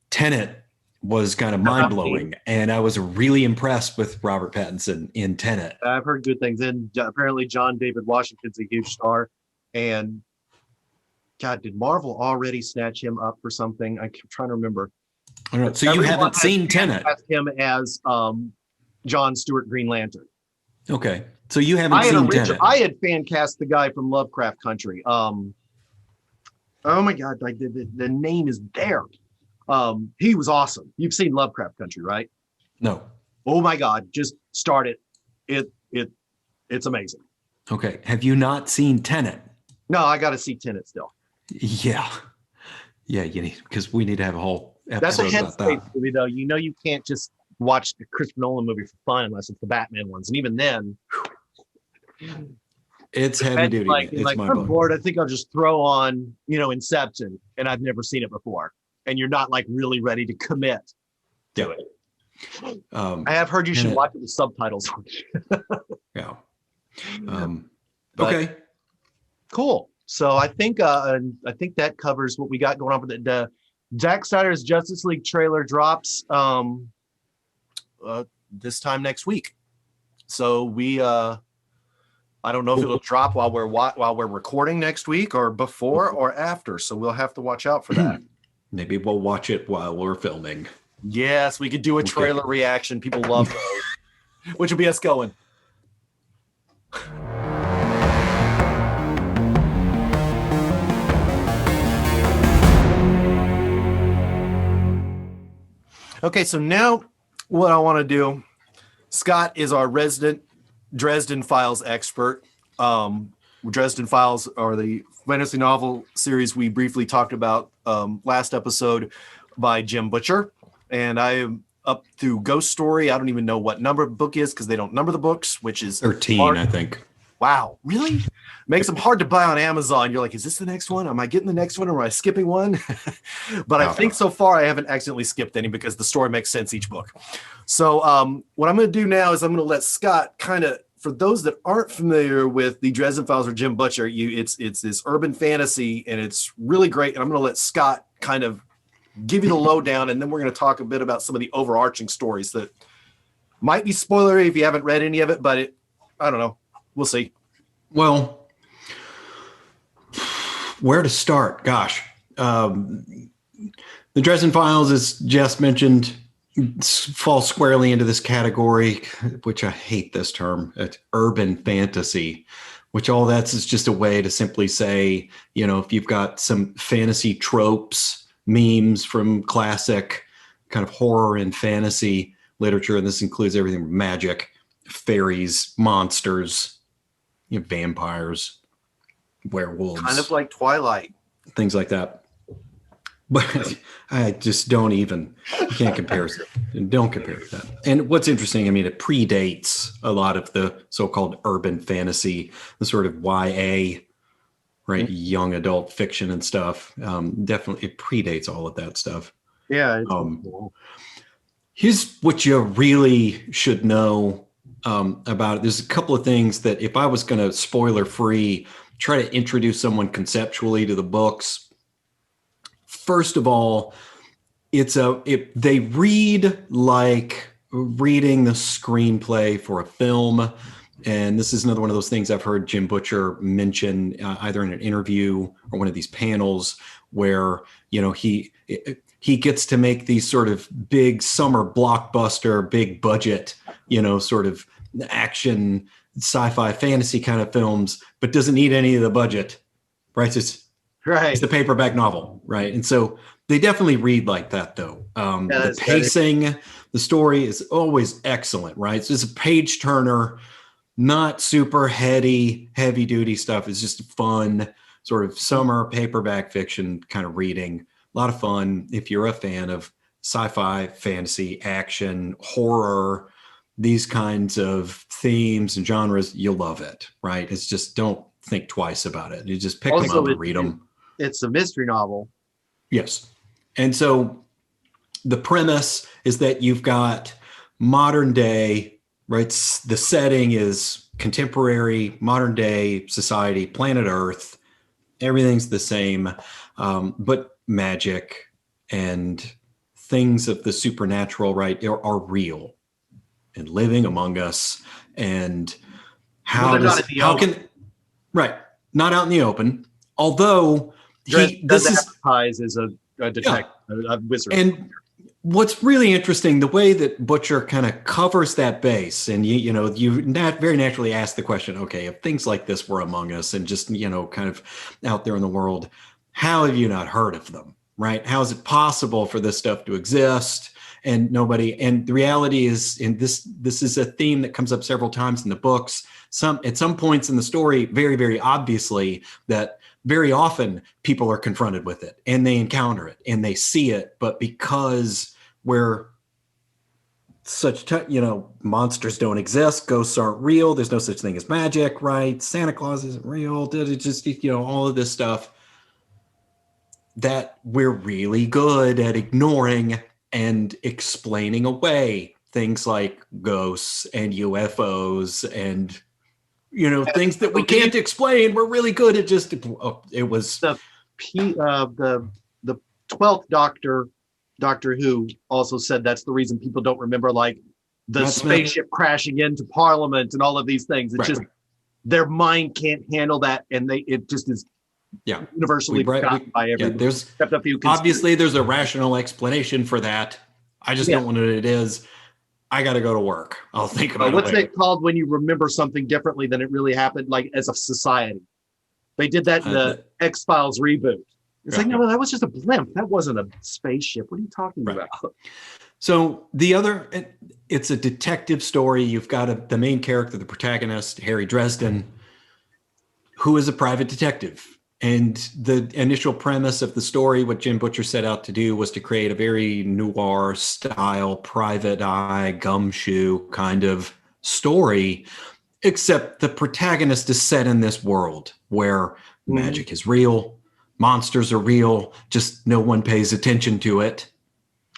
Tenet was kind of mind-blowing, and I was really impressed with Robert Pattinson in Tenet. I've heard good things, and apparently John David Washington's a huge star. And God, did Marvel already snatch him up for something? I'm trying to remember. I don't know. So you haven't seen Tenet? Him as John Stewart Green Lantern. Okay, so you haven't seen Tenet. I had fan cast the guy from Lovecraft Country. Oh my God, like the name is there. He was awesome. You've seen Lovecraft Country, right? No. Oh my God, just start it. It's amazing. Okay, have you not seen Tenet? No, I got to see Tenet still. Yeah, you need, because we need to have a whole episode about that. That's a headspace movie, though. You can't just watch the Christopher Nolan movie for fun unless it's the Batman ones, and even then, it's heavy duty. It's I'm bored. I think I'll just throw on, Inception, and I've never seen it before, and you're not like really ready to commit to it. I have heard you should watch it with subtitles. Yeah. Okay. Cool. So I think that covers what we got going on with the Zack Snyder's Justice League trailer drops this time next week. So we I don't know if it'll drop while we're recording next week or before or after. So we'll have to watch out for that. Maybe we'll watch it while we're filming. Yes, we could do a trailer reaction. People love those. Which will be us going. Okay, so now what I want to do, Scott is our resident Dresden Files expert. Dresden Files are the fantasy novel series we briefly talked about last episode by Jim Butcher. And I am up through Ghost Story. I don't even know what number the book is because they don't number the books, which is 13, hard. I think. Wow, really? Makes them hard to buy on Amazon. You're like, is this the next one? Am I getting the next one or am I skipping one? But I think so far I haven't accidentally skipped any because the story makes sense each book. So what I'm going to do now is I'm going to let Scott kind of, for those that aren't familiar with the Dresden Files or Jim Butcher, it's this urban fantasy and it's really great. And I'm going to let Scott kind of give you the lowdown, and then we're going to talk a bit about some of the overarching stories that might be spoilery if you haven't read any of it, but I don't know. We'll see. Well, where to start? Gosh. The Dresden Files, as Jess mentioned, falls squarely into this category, which I hate this term. It's urban fantasy, which all that's is just a way to simply say, if you've got some fantasy tropes, memes from classic kind of horror and fantasy literature, and this includes everything from magic, fairies, monsters, vampires, werewolves, kind of like Twilight, things like that. But I just you can't compare it. Don't compare it to that. And what's interesting, it predates a lot of the so-called urban fantasy, the sort of YA, right? Mm-hmm. Young adult fiction and stuff. Definitely it predates all of that stuff. Yeah. It's cool. Here's what you really should know about it. There's a couple of things that if I was going to spoiler free, try to introduce someone conceptually to the books. First of all, they read like reading the screenplay for a film. And this is another one of those things I've heard Jim Butcher mention either in an interview or one of these panels where, he gets to make these sort of big summer blockbuster, big budget, sort of action, sci-fi, fantasy kind of films, but doesn't need any of the budget, right? It's the paperback novel, right? And so they definitely read like that, though. The pacing, the story is always excellent, right? So it's a page turner, not super heavy duty stuff. It's just fun sort of summer paperback fiction kind of reading. A lot of fun if you're a fan of sci-fi, fantasy, action, horror, these kinds of themes and genres, you'll love it, right? It's just don't think twice about it. You just pick them up and read them. It's a mystery novel. Yes. And so the premise is that you've got modern day, right? The setting is contemporary, modern day society, planet Earth. Everything's the same, but magic and things of the supernatural, right, are real and living among us. And not out in the open. Although this is advertised as a detective, a wizard. And what's really interesting, the way that Butcher kind of covers that base, and you very naturally ask the question, okay, if things like this were among us and just kind of out there in the world, how have you not heard of them, right? How is it possible for this stuff to exist and the reality is, and this is a theme that comes up several times in the books, at some points in the story, very, very obviously, that very often people are confronted with it and they encounter it and they see it, but because we're such, monsters don't exist, ghosts aren't real, there's no such thing as magic, right? Santa Claus isn't real, it's just, all of this stuff that we're really good at ignoring and explaining away things like ghosts and UFOs and things that we can't explain. We're really good at just. It was the 12th Doctor Who also said that's the reason people don't remember like the spaceship crashing into Parliament and all of these things. It's just their mind can't handle that, and it just is universally forgotten by everyone. There's obviously there's a rational explanation for that. I just don't know what it is. I got to go to work. I'll think about it. What's it called when you remember something differently than it really happened, like as a society? They did that in the X-Files reboot. It's like, no, that was just a blimp. That wasn't a spaceship. What are you talking about? So it's a detective story. You've got the main character, the protagonist, Harry Dresden, who is a private detective. And the initial premise of the story, what Jim Butcher set out to do was to create a very noir style, private eye, gumshoe kind of story, except the protagonist is set in this world where magic is real, monsters are real, just no one pays attention to it.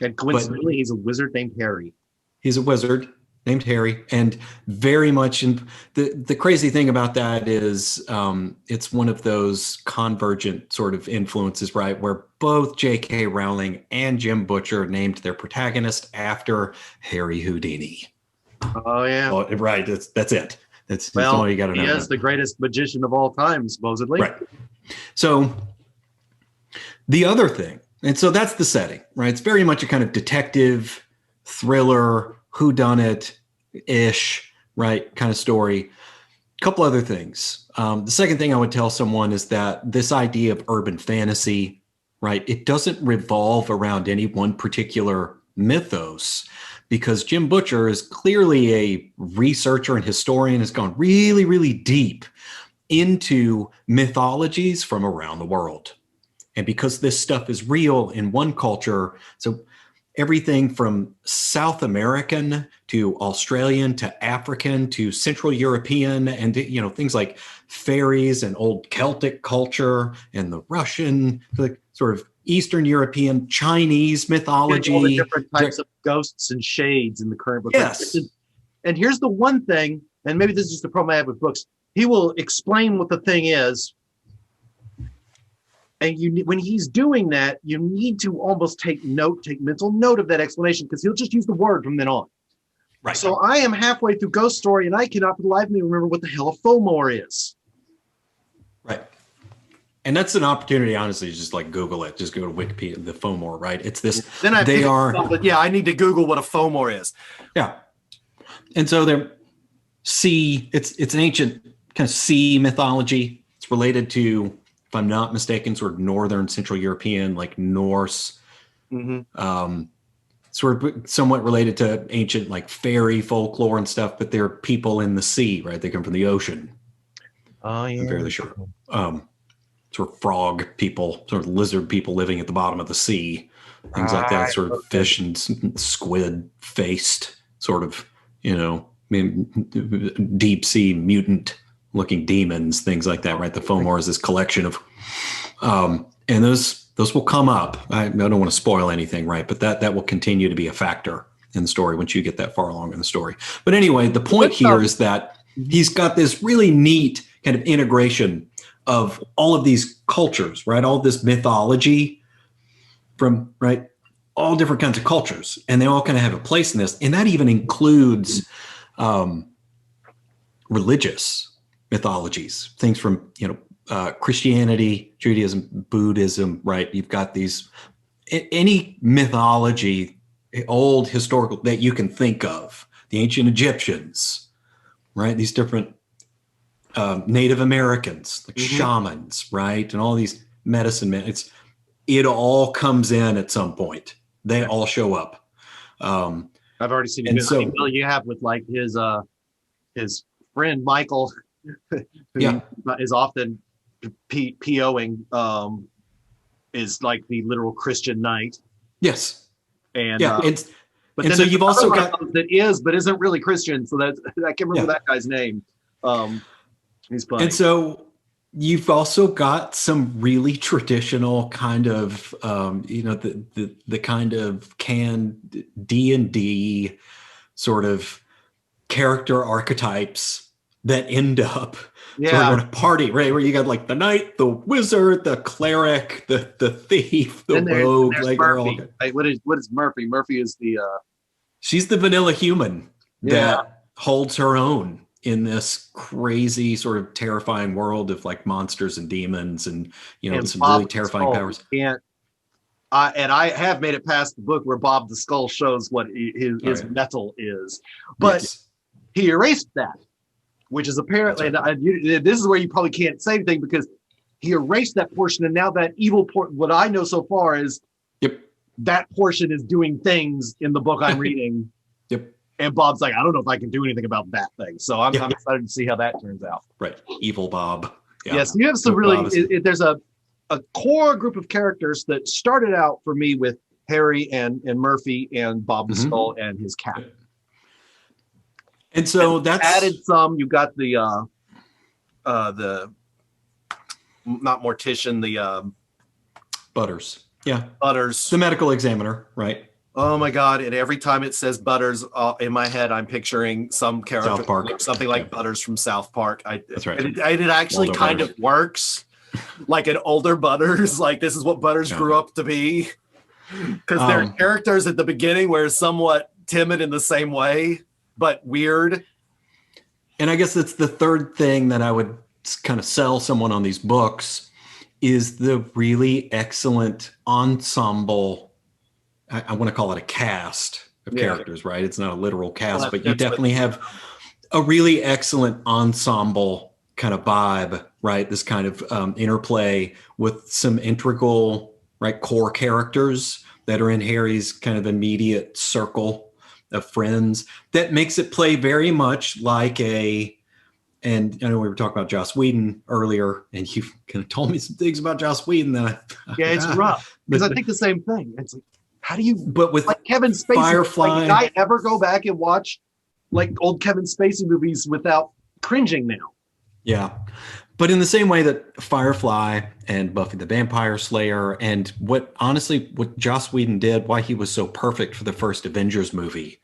And coincidentally, he's a wizard named Harry. He's a wizard named Harry, and very much. And the crazy thing about that is, it's one of those convergent sort of influences, right? Where both J.K. Rowling and Jim Butcher named their protagonist after Harry Houdini. Oh yeah, right. That's it. That's all you got to know. He is the greatest magician of all time, supposedly. Right. So the other thing, and so that's the setting, right? It's very much a kind of detective thriller, whodunit-ish, right, kind of story. A couple other things. The second thing I would tell someone is that this idea of urban fantasy, right, it doesn't revolve around any one particular mythos, because Jim Butcher is clearly a researcher and historian, has gone really, really deep into mythologies from around the world. And because this stuff is real in one culture, so everything from South American to Australian to African to Central European, and things like fairies and old Celtic culture and the Russian, like sort of Eastern European, Chinese mythology, all the different types of ghosts and shades in the current book. Yes. And here's the one thing, and maybe this is just a problem I have with books. He will explain what the thing is. And when he's doing that, you need to almost take mental note of that explanation, because he'll just use the word from then on. Right. So I am halfway through Ghost Story, and I cannot for the life of me remember what the hell a Fomor is. Right. And that's an opportunity, honestly, just like Google it. Just go to Wikipedia, the Fomor, right? It's this. Then I need to Google what a Fomor is. Yeah. And so they're it's an ancient kind of sea mythology. It's related to, if I'm not mistaken, sort of Northern Central European, like Norse, sort of somewhat related to ancient like fairy folklore and stuff, but they're people in the sea, right? They come from the ocean. Oh yeah. I'm fairly sure. Sort of frog people, sort of lizard people living at the bottom of the sea, things like that, sort of fish and squid faced, sort of, deep sea mutant looking demons, things like that, right? The Fomor is this collection of, and those will come up. I don't want to spoil anything, right? But that will continue to be a factor in the story once you get that far along in the story. But anyway, the point here is that he's got this really neat kind of integration of all of these cultures, right? All this mythology from, right, all different kinds of cultures, and they all kind of have a place in this. And that even includes religious mythologies, things from, Christianity, Judaism, Buddhism, right? You've got these, any mythology, old historical that you can think of, the ancient Egyptians, right? These different Native Americans, like shamans, right? And all these medicine men. It all comes in at some point. They all show up. I've already seen it. So, you have with like his friend Michael, who is often POing, is like the literal Christian knight. Yes. And but then so you've also got that is, but isn't really Christian. So that I can't remember that guy's name. He's funny. And so you've also got some really traditional kind of, the kind of canned D&D sort of character archetypes that end up Yeah. sort of at a party, right? Where you got like the knight, the wizard, the cleric, the thief, the rogue. There's Like they're Murphy. all. Like, what is Murphy? Murphy is the She's the vanilla human Yeah. that holds her own in this crazy sort of terrifying world of like monsters and demons and and some Bob really the terrifying Skull. powers. And I have made it past the book where Bob the Skull shows what his metal is, but Yes. he erased that, which is apparently, That's right. and this is where you probably can't say anything because he erased that portion, and now that evil portion, what I know so far is Yep. that portion is doing things in the book I'm reading. Yep. And Bob's like, I don't know if I can do anything about that thing. So I'm Yeah. excited to see how that turns out. Right. Evil Bob. Yeah. Yes, you have some Bob really, is- there's a core group of characters that started out for me with Harry and Murphy and Bob the Skull and his cat. And so that's Added some, you got the not mortician, the Butters. Yeah. Butters. The medical examiner, right? Oh my God. And every time it says Butters in my head, I'm picturing some character, South Park. something like Butters from South Park. That's right. And it actually Waldo kind Butters. of works like an older Butters. Like this is what Butters grew up to be. Because their characters at the beginning were somewhat timid in the same way, but weird. And I guess that's the third thing that I would kind of sell someone on these books is the really excellent ensemble. I want to call it a cast of characters, right? It's not a literal cast, Well, but you definitely have a really excellent ensemble kind of vibe, right? This kind of interplay with some integral, right, core characters that are in Harry's kind of immediate circle of friends that makes it play very much like and I know we were talking about Joss Whedon earlier, and you kind of told me some things about Joss Whedon that It's rough. Because I think the same thing. It's like, how do you, but with like Kevin Spacey, Firefly, like, did I ever go back and watch like old Kevin Spacey movies without cringing now? Yeah. But in the same way that Firefly and Buffy the Vampire Slayer and what Joss Whedon did, why he was so perfect for the first Avengers movie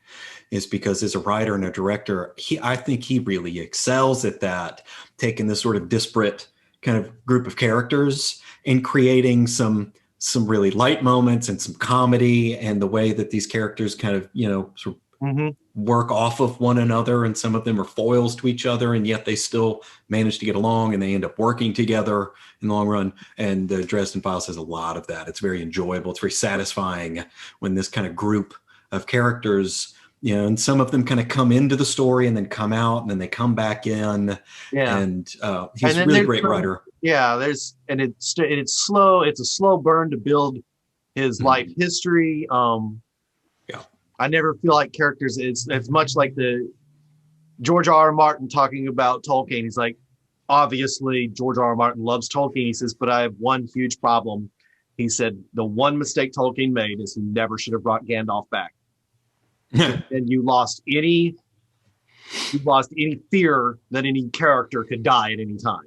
is because as a writer and a director, I think he really excels at that, taking this sort of disparate kind of group of characters and creating some really light moments and some comedy and the way that these characters kind of, sort of work off of one another, and some of them are foils to each other, and yet they still manage to get along and they end up working together in the long run. And the Dresden Files has a lot of that. It's very enjoyable. It's very satisfying when this kind of group of characters, and some of them kind of come into the story and then come out and then they come back in. Yeah. And he's a really great writer. Yeah, it's slow. It's a slow burn to build his life history. I never feel like characters. It's much like the George R. R. Martin talking about Tolkien. He's like, obviously George R. R. Martin loves Tolkien. He says, but I have one huge problem. He said the one mistake Tolkien made is he never should have brought Gandalf back. And you lost any fear that any character could die at any time.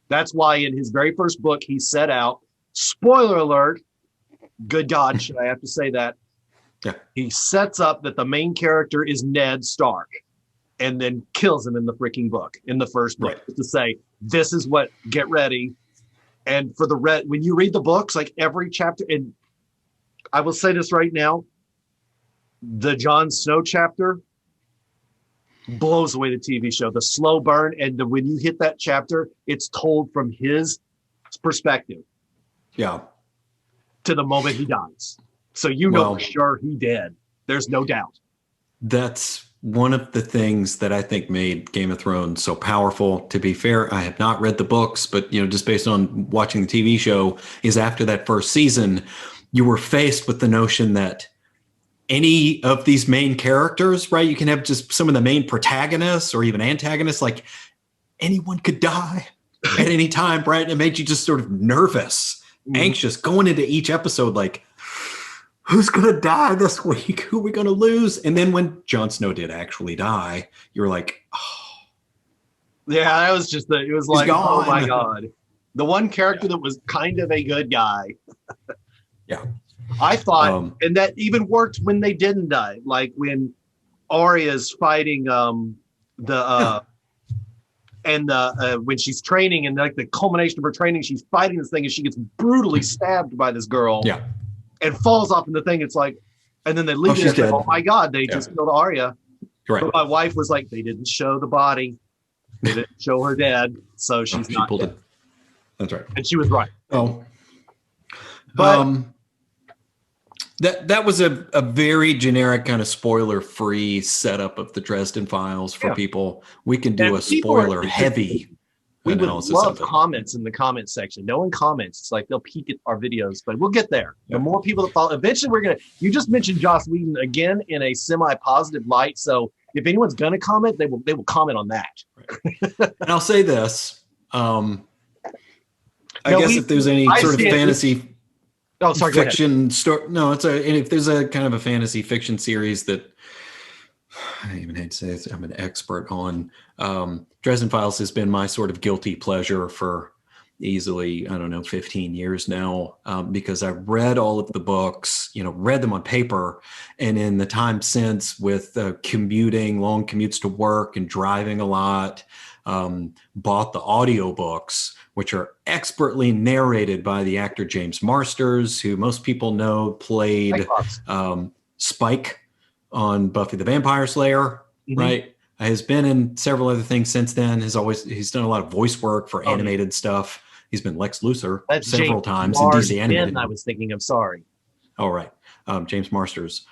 That's why in his very first book he set out. Spoiler alert! Good God, should I have to say that? Yeah. He sets up that the main character is Ned Stark and then kills him in the freaking book, in the first book, to say, this is what, get ready. And for when you read the books, like every chapter, and I will say this right now, the Jon Snow chapter blows away the TV show, the slow burn. And when you hit that chapter, it's told from his perspective. Yeah. To the moment he dies. So for sure he did. There's no doubt. That's one of the things that I think made Game of Thrones so powerful. To be fair, I have not read the books, but just based on watching the TV show, is after that first season, you were faced with the notion that any of these main characters, right? You can have just some of the main protagonists or even antagonists, like anyone could die at any time, right? And it made you just sort of nervous, anxious going into each episode, like, who's going to die this week? Who are we going to lose? And then when Jon Snow did actually die, you were like, oh. Yeah, that was just it was like, gone. Oh my God. The one character that was kind of a good guy. Yeah. I thought, and that even worked when they didn't die. Like when Arya's fighting and when she's training and like the culmination of her training, she's fighting this thing and she gets brutally stabbed by this girl. Yeah. And falls off in the thing. It's like, and then they leave it. Dead. Oh my God, they just killed Arya. Right. But my wife was like, they didn't show the body. They didn't show her dead. So she's not dead. That's right. And she was right. Oh. But that was a very generic kind of spoiler-free setup of the Dresden Files for people. We can do a spoiler-heavy we would analysis love of it. comments in the comment section. No one comments. It's like they'll peek at our videos, but we'll get there. The more people that follow, eventually we're going to, you just mentioned Joss Whedon again in a semi-positive light. So if anyone's going to comment, they will comment on that. And I'll say this. I guess if there's any sort of fantasy fiction story, if there's a kind of a fantasy fiction series that I even hate to say this, I'm an expert on, Dresden Files has been my sort of guilty pleasure for easily, 15 years now, because I read all of the books, read them on paper, and in the time since with commuting, long commutes to work and driving a lot, bought the audiobooks, which are expertly narrated by the actor James Marsters, who most people know played Spike on Buffy the Vampire Slayer, right? Has been in several other things since then. He's done a lot of voice work for animated stuff. He's been Lex Luthor several times in DC animated. I was thinking of, sorry. All right. James Marsters.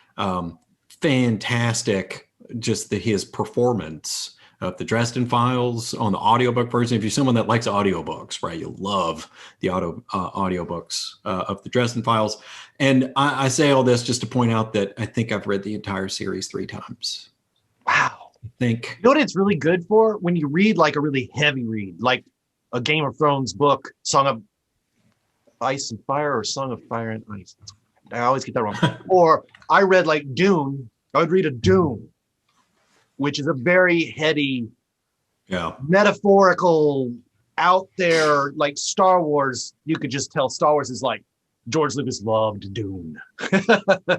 Fantastic. Just his performance of the Dresden Files on the audiobook version. If you're someone that likes audiobooks, right, you'll love the audiobooks of the Dresden Files. And I say all this just to point out that I think I've read the entire series 3 times. Wow. I think. You know what it's really good for? When you read like a really heavy read, like a Game of Thrones book, Song of Ice and Fire or Song of Fire and Ice. I always get that wrong. Or I read like Dune. I would read a Dune, which is a very heady, metaphorical, out there, like Star Wars. You could just tell Star Wars is like George Lucas loved Dune.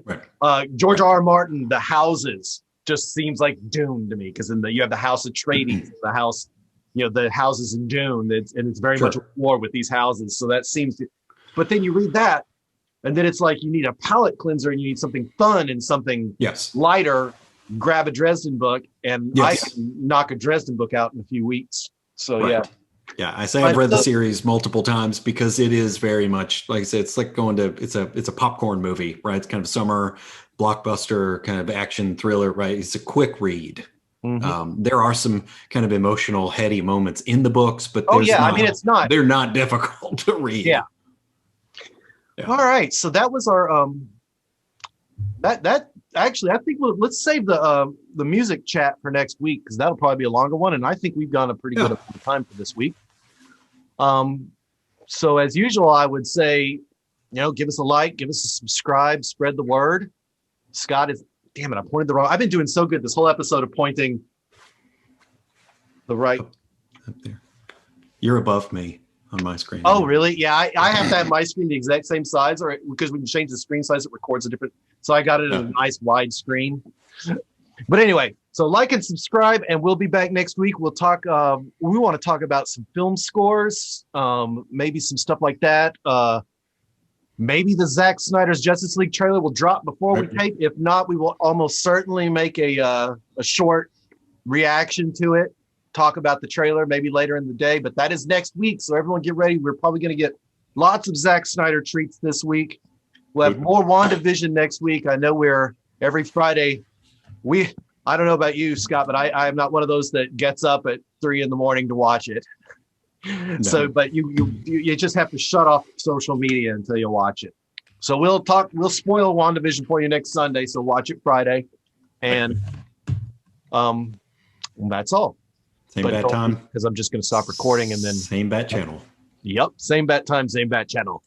Right. George R. Martin, the houses just seems like Dune to me, because you have the House Atreides, the house, the houses in Dune, and it's very much a war with these houses. So that seems to, but then you read that, and then it's like you need a palate cleanser and you need something fun and something lighter. Grab a Dresden book, and I can knock a Dresden book out in a few weeks. So yeah. I say I've read the series multiple times because it is very much, like I said, it's like it's a popcorn movie, right? It's kind of summer blockbuster kind of action thriller, right? It's a quick read. There are some kind of emotional, heady moments in the books, but they're not difficult to read. Yeah. All right, so that was our that actually, I think let's save the music chat for next week, because that'll probably be a longer one, and I think we've gone a pretty good time for this week. So as usual, I would say, give us a like, give us a subscribe, spread the word. Scott is, damn it, I pointed the wrong. I've been doing so good this whole episode of pointing the right. Up there. You're above me on my screen. Oh, really? Yeah, I have to have my screen the exact same size, or because we can change the screen size, it records a different. So I got it in a nice wide screen. But anyway, so like and subscribe, and we'll be back next week. We'll talk. We want to talk about some film scores, maybe some stuff like that. Maybe the Zack Snyder's Justice League trailer will drop before we tape. If not, we will almost certainly make a short reaction to it. Talk about the trailer maybe later in the day, but that is next week. So everyone get ready. We're probably going to get lots of Zack Snyder treats this week. We'll have more WandaVision next week. I know we're every Friday. I don't know about you, Scott, but I'm not one of those that gets up at 3 a.m. to watch it. No. So, but you just have to shut off social media until you watch it. So we'll spoil WandaVision for you next Sunday. So watch it Friday, and that's all. Same bat time, because I'm just going to stop recording and then same bat channel. Yep, same bat time, same bat channel.